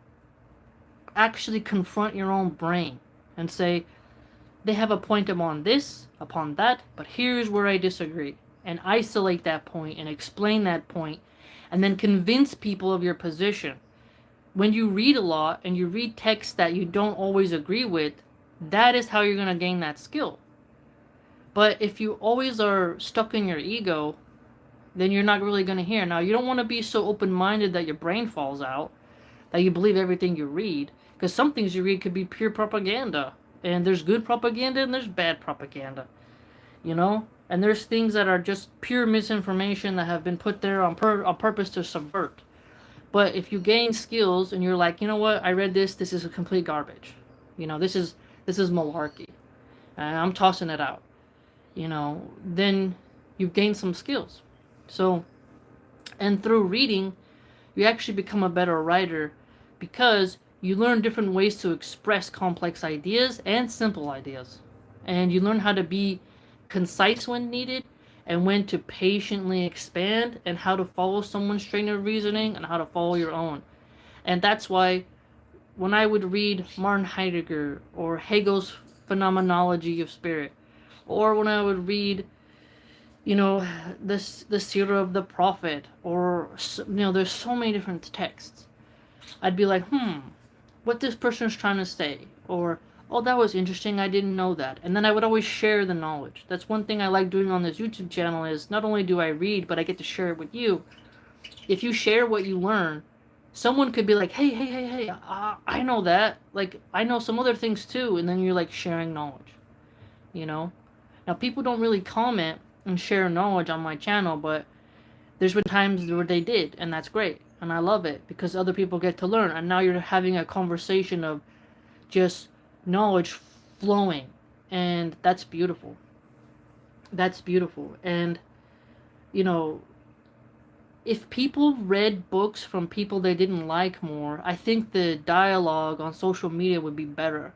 actually confront your own brain and say, they have a point upon this, upon that, but here's where I disagree. And isolate that point and explain that point, and then convince people of your position. When you read a lot and you read texts that you don't always agree with, that is how you're going to gain that skill. But if you always are stuck in your ego, then you're not really going to hear. Now, you don't want to be so open-minded that your brain falls out, that you believe everything you read, because some things you read could be pure propaganda. And there's good propaganda and there's bad propaganda. And there's things that are just pure misinformation that have been put there on purpose to subvert. But if you gain skills and you're like, you know what, I read this is a complete garbage. This is malarkey. And I'm tossing it out. Then you've gained some skills. So, and through reading, you actually become a better writer, because you learn different ways to express complex ideas and simple ideas. And you learn how to be concise when needed, and when to patiently expand, and how to follow someone's train of reasoning and how to follow your own. And that's why when I would read Martin Heidegger or Hegel's Phenomenology of Spirit, or when I would read, the Sirah of the Prophet, or, there's so many different texts, I'd be like, what this person's trying to say, or, oh, that was interesting, I didn't know that. And then I would always share the knowledge. That's one thing I like doing on this YouTube channel, is not only do I read, but I get to share it with you. If you share what you learn, someone could be like, hey, I know that. Like, I know some other things too. And then you're like sharing knowledge, you know? Now, people don't really comment and share knowledge on my channel, but there's been times where they did, and that's great. And I love it because other people get to learn. And now you're having a conversation of just knowledge flowing. And that's beautiful. That's beautiful. And, you know, if people read books from people they didn't like more, I think the dialogue on social media would be better.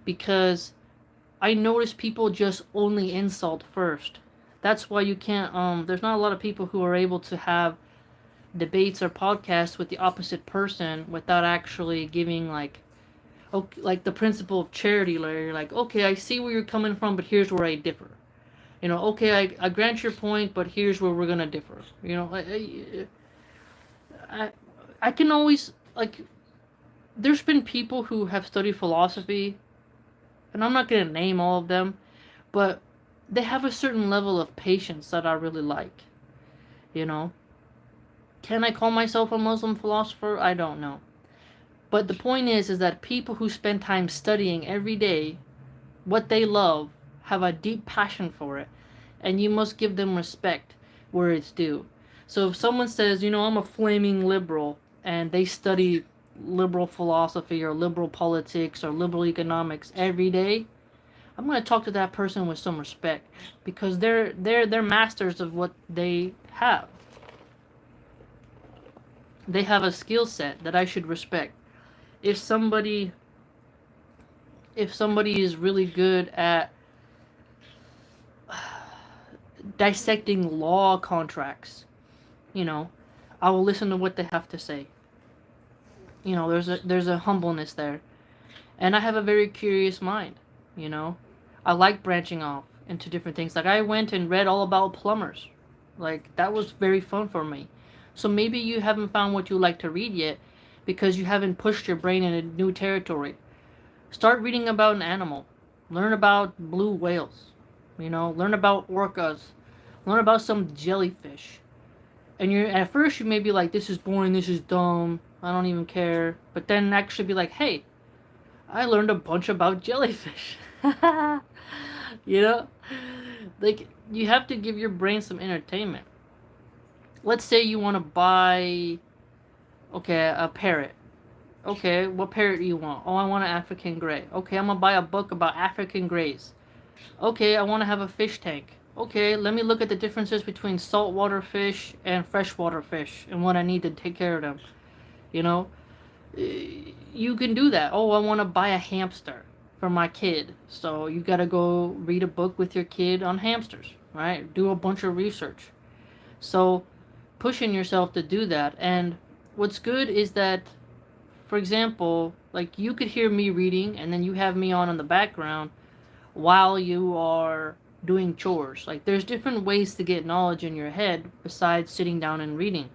Because I notice people just only insult first. That's why you can't, there's not a lot of people who are able to have debates or podcasts with the opposite person without actually giving, like, okay, like the principle of charity, where you're like, okay, I see where you're coming from, but here's where I differ. You know, okay, I grant your point, but here's where we're gonna differ. You know, I can always, like, there's been people who have studied philosophy, and I'm not gonna name all of them, but they have a certain level of patience that I really like. You know, can I call myself a Muslim philosopher? I don't know. But the point is that people who spend time studying every day what they love have a deep passion for it, and you must give them respect where it's due. So if someone says, you know, I'm a flaming liberal, and they study liberal philosophy or liberal politics or liberal economics every day, I'm going to talk to that person with some respect, because they're masters of what they have. They have a skill set that I should respect. If somebody is really good at dissecting law contracts, you know, I will listen to what they have to say. You know, there's a humbleness there. And I have a very curious mind, you know. I like branching off into different things. Like, I went and read all about plumbers. Like, that was very fun for me. So maybe you haven't found what you like to read yet because you haven't pushed your brain in a new territory. Start reading about an animal. Learn about blue whales. You know, learn about orcas. Learn about some jellyfish. And you're, at first you may be like, this is boring, this is dumb, I don't even care. But then actually be like, hey, I learned a bunch about jellyfish. You know? Like, you have to give your brain some entertainment. Let's say you want to buy, okay, a parrot. Okay, what parrot do you want? Oh, I want an African gray. Okay, I'm gonna buy a book about African grays. Okay, I want to have a fish tank. Okay, let me look at the differences between saltwater fish and freshwater fish and what I need to take care of them. You know, you can do that. Oh, I want to buy a hamster for my kid. So you got to go read a book with your kid on hamsters, right? Do a bunch of research. So pushing yourself to do that. And what's good is that, for example, like, you could hear me reading and then you have me on in the background while you are doing chores. Like, there's different ways to get knowledge in your head besides sitting down and reading.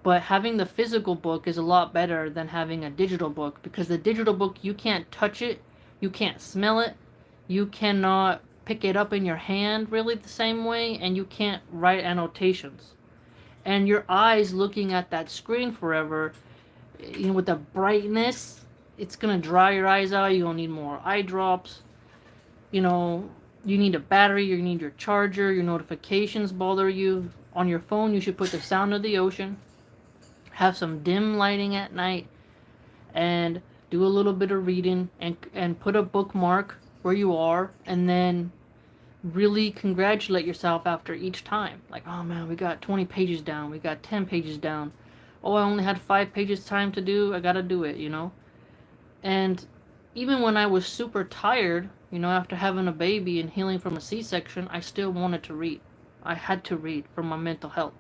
But having the physical book is a lot better than having a digital book, because the digital book, you can't touch it, you can't smell it, you cannot pick it up in your hand really the same way, and you can't write annotations. And your eyes looking at that screen forever, you know, with the brightness, it's gonna dry your eyes out. You're gonna need more eye drops. You know, you need a battery, you need your charger, your notifications bother you. On your phone, you should put the sound of the ocean, have some dim lighting at night, and do a little bit of reading, and put a bookmark where you are, and then really congratulate yourself after each time. Like, oh man, we got 20 pages down, we got 10 pages down. Oh, I only had 5 pages time to do, I gotta do it, you know? And even when I was super tired, you know, after having a baby and healing from a C-section, I still wanted to read. I had to read for my mental health.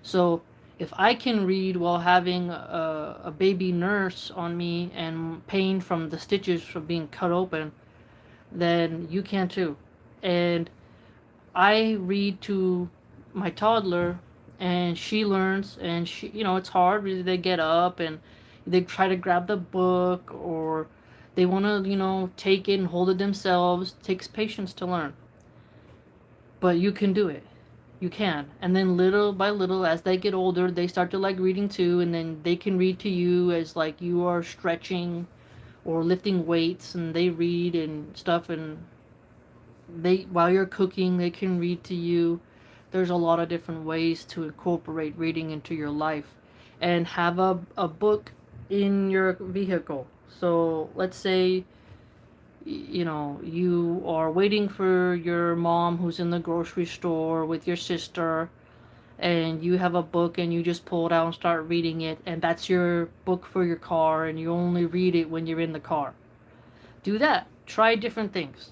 So if I can read while having a baby nurse on me and pain from the stitches from being cut open, then you can too. And I read to my toddler, and she learns, and she, you know, it's hard. They get up and they try to grab the book, or They want to, take it and hold it themselves. It takes patience to learn. But you can do it. You can. And then little by little, as they get older, they start to like reading too, and then they can read to you as like you are stretching or lifting weights, and they read and stuff, and they, while you're cooking, they can read to you. There's a lot of different ways to incorporate reading into your life. And have a book in your vehicle. So let's say, you are waiting for your mom who's in the grocery store with your sister, and you have a book and you just pull it out and start reading it, and that's your book for your car, and you only read it when you're in the car. Do that. Try different things.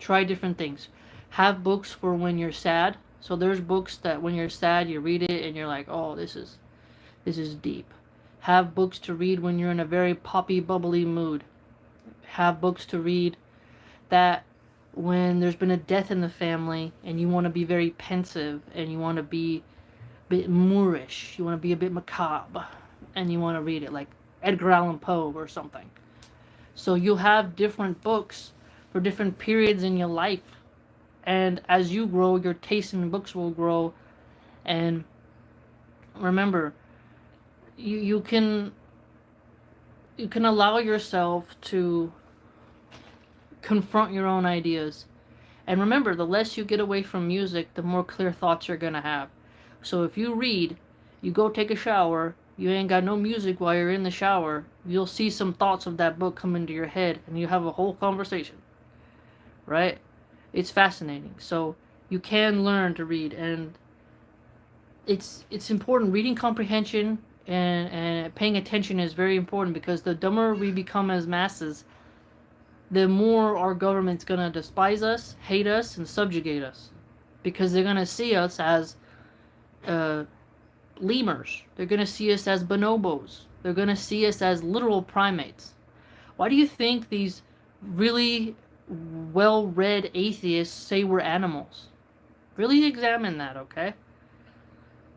Try different things. Have books for when you're sad. So there's books that when you're sad you read it and you're like, oh, this is deep. Have books to read when you're in a very poppy, bubbly mood. Have books to read that when there's been a death in the family and you want to be very pensive and you want to be a bit Moorish, you want to be a bit macabre, and you want to read it, like Edgar Allan Poe or something. So you'll have different books for different periods in your life. And as you grow, your taste in books will grow. And remember, you can allow yourself to confront your own ideas. And remember, the less you get away from music, the more clear thoughts you're going to have. So if you read, you go take a shower, you ain't got no music while you're in the shower, you'll see some thoughts of that book come into your head, and you have a whole conversation. Right? It's fascinating. So you can learn to read, and it's important. Reading comprehension and paying attention is very important, because the dumber we become as masses, the more our government's going to despise us, hate us, and subjugate us. Because they're going to see us as lemurs. They're going to see us as bonobos. They're going to see us as literal primates. Why do you think these really well-read atheists say we're animals? Really examine that, okay?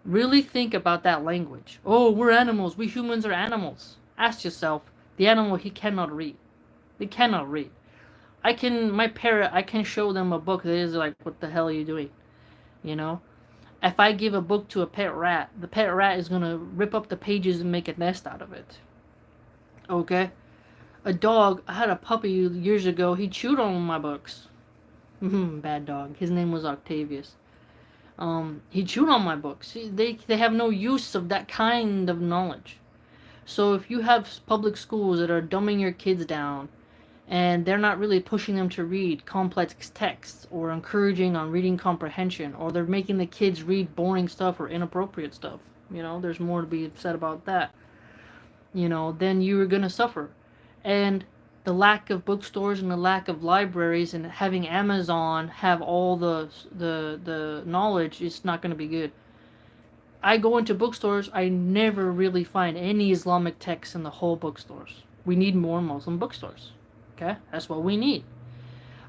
Really think about that language. Oh, we're animals. We humans are animals. Ask yourself, the animal, he cannot read. They cannot read. My parrot, I can show them a book that is like, what the hell are you doing? If I give a book to a pet rat, the pet rat is going to rip up the pages and make a nest out of it. Okay? A dog, I had a puppy years ago, he chewed on my books. Bad dog. His name was Octavius. He chewed on my books. They have no use of that kind of knowledge. So if you have public schools that are dumbing your kids down, and they're not really pushing them to read complex texts or encouraging on reading comprehension, or they're making the kids read boring stuff or inappropriate stuff, there's more to be said about that, then you're going to suffer. And the lack of bookstores and the lack of libraries and having Amazon have all the knowledge is not going to be good. I go into bookstores, I never really find any Islamic texts in the whole bookstores. We need more Muslim bookstores. Okay? That's what we need.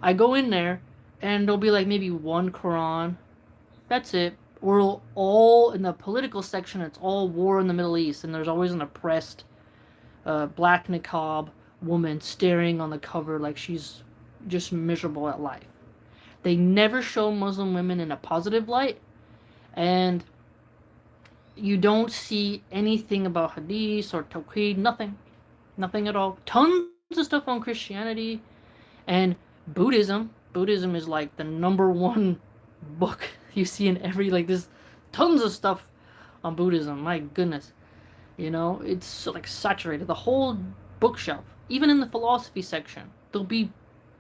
I go in there, and there'll be like maybe one Quran. That's it. Or all in the political section, it's all war in the Middle East, and there's always an oppressed black niqab woman staring on the cover like she's just miserable at life. They never show Muslim women in a positive light, and you don't see anything about hadith or tawheed, nothing at all. Tons of stuff on Christianity and Buddhism. Buddhism is like the number one book you see in every, like, there's tons of stuff on Buddhism. My goodness. It's like saturated. The whole bookshelf, even in the philosophy section, there'll be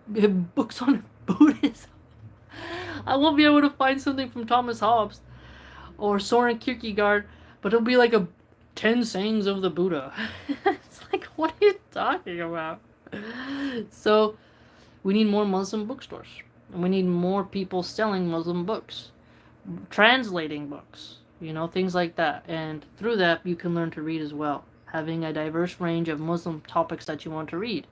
books on Buddhism. I won't be able to find something from Thomas Hobbes or Soren Kierkegaard, but it'll be like 10 sayings of the Buddha. It's like, what are you talking about? So we need more Muslim bookstores, and we need more people selling Muslim books, translating books, things like that. And through that, you can learn to read as well, having a diverse range of Muslim topics that you want to read.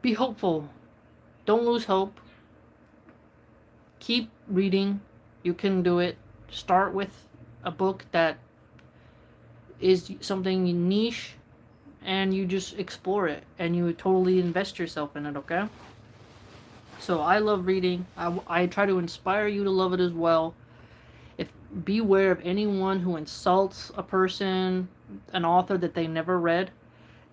Be hopeful. Don't lose hope. Keep reading. You can do it. Start with a book that is something niche, and you just explore it and you totally invest yourself in it, okay? So I love reading. I try to inspire you to love it as well. If beware of anyone who insults a person, an author that they never read.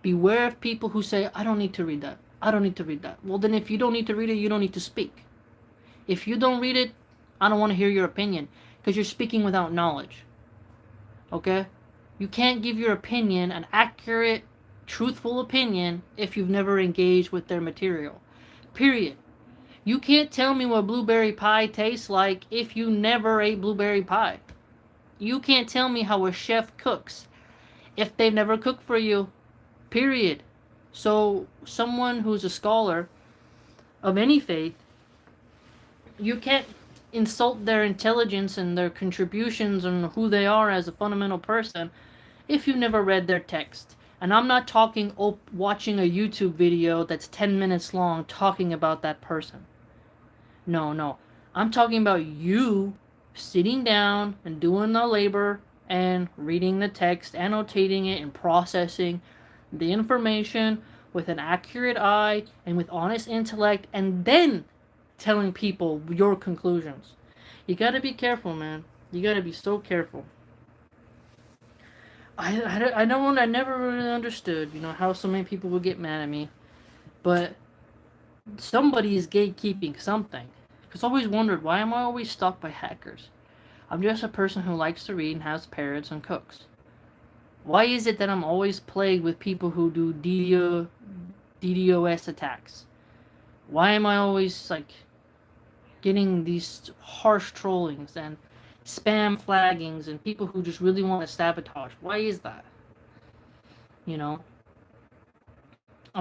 Beware of people who say, I don't need to read that. I don't need to read that. Well, then if you don't need to read it, you don't need to speak. If you don't read it, I don't want to hear your opinion because you're speaking without knowledge. Okay? You can't give your opinion, an accurate, truthful opinion, if you've never engaged with their material. Period. You can't tell me what blueberry pie tastes like if you never ate blueberry pie. You can't tell me how a chef cooks if they've never cooked for you. Period. So, someone who's a scholar of any faith, you can't insult their intelligence and their contributions and who they are as a fundamental person if you've never read their text. And I'm not talking watching a YouTube video that's 10 minutes long talking about that person. No. I'm talking about you sitting down and doing the labor and reading the text, annotating it, and processing the information with an accurate eye and with honest intellect, and then telling people your conclusions. You gotta be careful, man. You gotta be so careful. I never really understood, how so many people would get mad at me. But somebody is gatekeeping something. Because I always wondered, why am I always stalked by hackers? I'm just a person who likes to read and has parrots and cooks. Why is it that I'm always plagued with people who do DDoS attacks? Why am I always, getting these harsh trollings and spam flaggings and people who just really want to sabotage? Why is that? I'm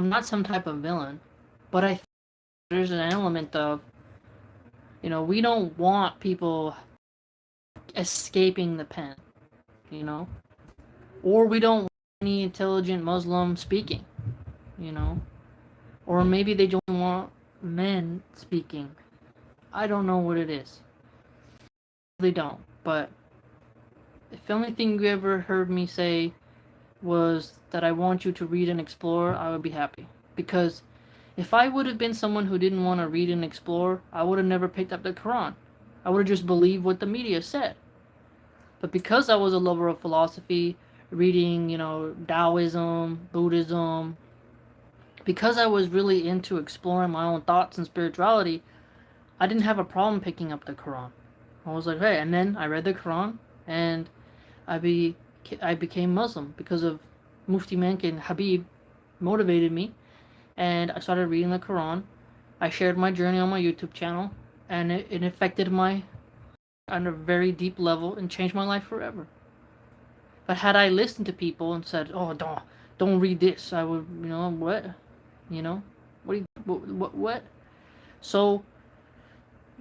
not some type of villain, but I think there's an element of, we don't want people escaping the pen, or we don't want any intelligent Muslim speaking, or maybe they don't want men speaking. I don't know what it is. They don't, but if the only thing you ever heard me say was that I want you to read and explore, I would be happy. Because if I would have been someone who didn't want to read and explore, I would have never picked up the Quran. I would have just believed what the media said. But because I was a lover of philosophy, reading, Taoism, Buddhism, because I was really into exploring my own thoughts and spirituality, I didn't have a problem picking up the Quran. I was like, hey, and then I read the Quran, and I became Muslim because of Mufti Menk and Habib motivated me, and I started reading the Quran. I shared my journey on my YouTube channel, and it affected my on a very deep level and changed my life forever. But had I listened to people and said, "Oh, don't read this," I would, what, what? So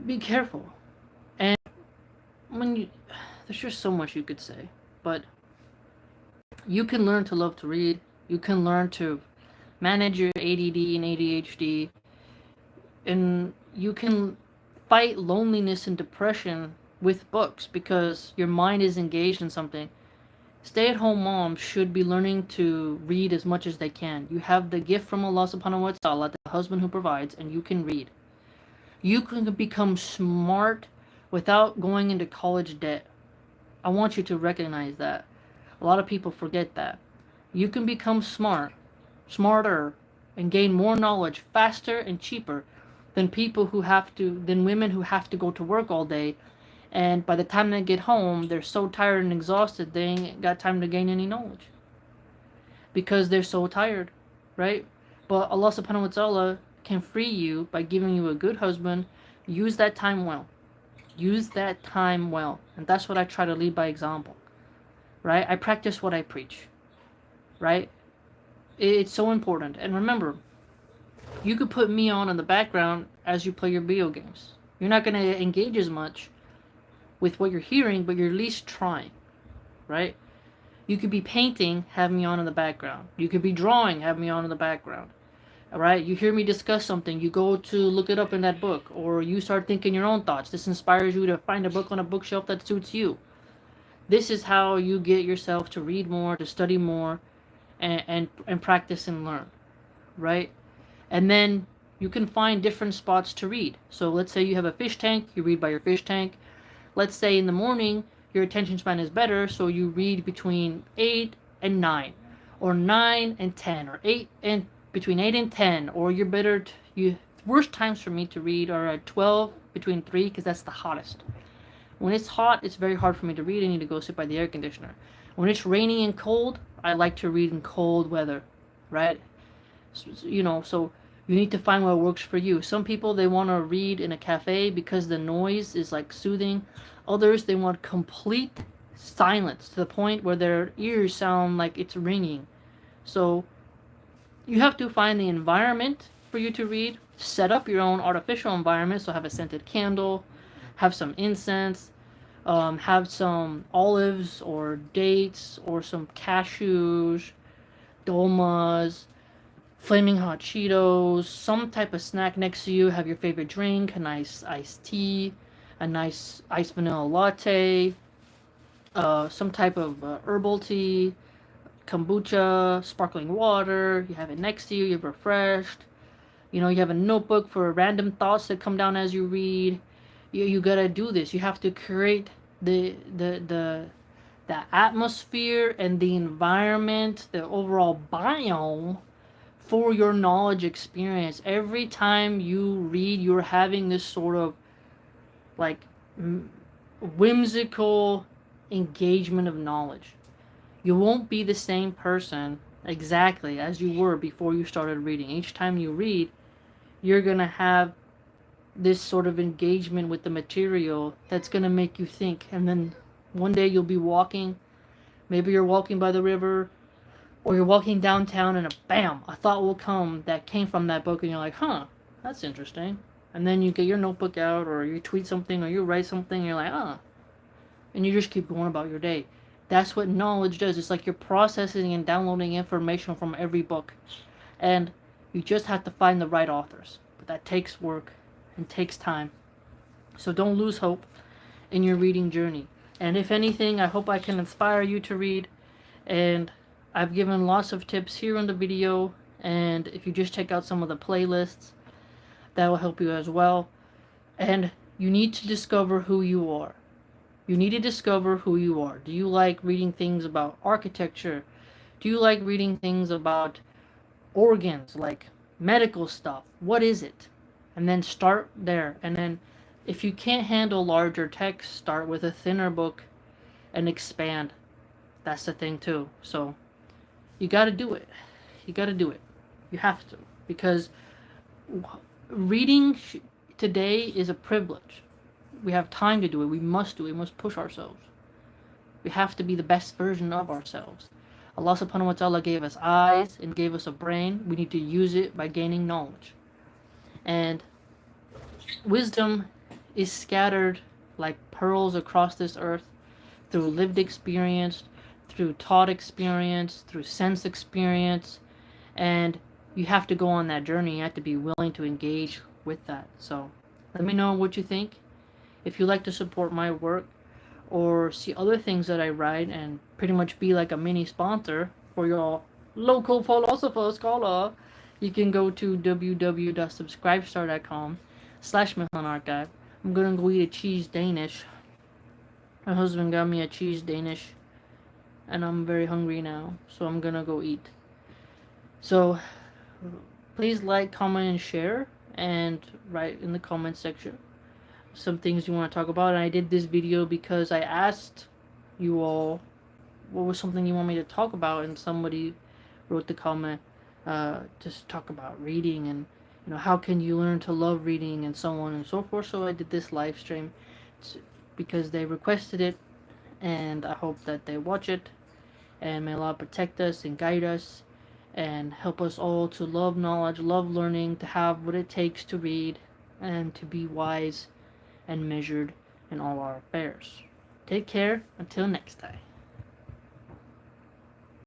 be careful. And there's just so much you could say, but you can learn to love to read. You can learn to manage your ADD and ADHD, and you can fight loneliness and depression with books because your mind is engaged in something. Stay-at-home moms should be learning to read as much as they can. You have the gift from Allah subhanahu wa ta'ala, the husband who provides, and you can read. You can become smart without going into college debt. I want you to recognize that. A lot of people forget that. You can become smarter, and gain more knowledge faster and cheaper than women who have to go to work all day, and by the time they get home, they're so tired and exhausted they ain't got time to gain any knowledge. Because they're so tired, right? But Allah subhanahu wa ta'ala can free you by giving you a good husband. Use that time well. Use that time well. And that's what I try to lead by example. Right? I practice what I preach. Right? It's so important. And remember, you could put me on in the background as you play your video games. You're not going to engage as much with what you're hearing, but you're at least trying. Right? You could be painting, have me on in the background. You could be drawing, have me on in the background. Alright? You hear me discuss something, you go to look it up in that book, or you start thinking your own thoughts. This inspires you to find a book on a bookshelf that suits you. This is how you get yourself to read more, to study more, and practice and learn, right? And then you can find different spots to read. So let's say you have a fish tank, you read by your fish tank. Let's say in the morning your attention span is better, so you read between 8 and 9, or 9 and 10, or 8 and between 8 and 10, or you're better you worst times for me to read are at 12 between 3 because that's the hottest. When it's hot, it's very hard for me to read. I need to go sit by the air conditioner. When it's rainy and cold, I like to read in cold weather, right? So you need to find what works for you. Some people, they want to read in a cafe because the noise is like soothing. Others, they want complete silence to the point where their ears sound like it's ringing. So you have to find the environment for you to read. Set up your own artificial environment. So have a scented candle, have some incense, have some olives or dates or some cashews, domas, flaming hot Cheetos, some type of snack next to you. Have your favorite drink, a nice iced tea, a nice iced vanilla latte, some type of herbal tea, kombucha, sparkling water. You have it next to you. You're refreshed. You have a notebook for random thoughts that come down as you read. You gotta do this. You have to create the atmosphere and the environment, the overall biome for your knowledge experience. Every time you read, you're having this sort of like whimsical engagement of knowledge. You won't be the same person exactly as you were before you started reading. Each time you read, you're gonna have this sort of engagement with the material that's gonna make you think. And then one day you'll be walking, maybe you're walking by the river, or you're walking downtown and bam, a thought will come that came from that book and you're like, huh, that's interesting. And then you get your notebook out, or you tweet something, or you write something, and you're like, and you just keep going about your day. That's what knowledge does. It's like you're processing and downloading information from every book. And you just have to find the right authors. But that takes work and takes time. So don't lose hope in your reading journey. And if anything, I hope I can inspire you to read. And I've given lots of tips here in the video, and if you just check out some of the playlists, that will help you as well. And you need to discover who you are. You need to discover who you are. Do you like reading things about architecture? Do you like reading things about organs, like medical stuff? What is it? And then start there. And then if you can't handle larger text, start with a thinner book and expand. That's the thing too. So you got to do it. You got to do it. You have to. Because reading today is a privilege. We have time to do it. We must do it. We must push ourselves. We have to be the best version of ourselves. Allah subhanahu wa ta'ala gave us eyes and gave us a brain. We need to use it by gaining knowledge. And wisdom is scattered like pearls across this earth through lived experience, through taught experience, through sense experience, and you have to go on that journey. You have to be willing to engage with that. So let me know what you think. If you like to support my work or see other things that I write and pretty much be like a mini sponsor for your local philosopher scholar, you can go to www.subscribestar.com/MilahanArchive. I'm gonna go eat a cheese Danish. My husband got me a cheese Danish, and I'm very hungry now, so I'm gonna go eat. So please like, comment, and share, and write in the comment section some things you want to talk about. And I did this video because I asked you all what was something you want me to talk about, and somebody wrote the comment, just talk about reading, and how can you learn to love reading, and so on and so forth. So I did this live stream because they requested it, and I hope that they watch it. And may Allah protect us and guide us and help us all to love knowledge, love learning, to have what it takes to read, and to be wise and measured in all our affairs. Take care until next time.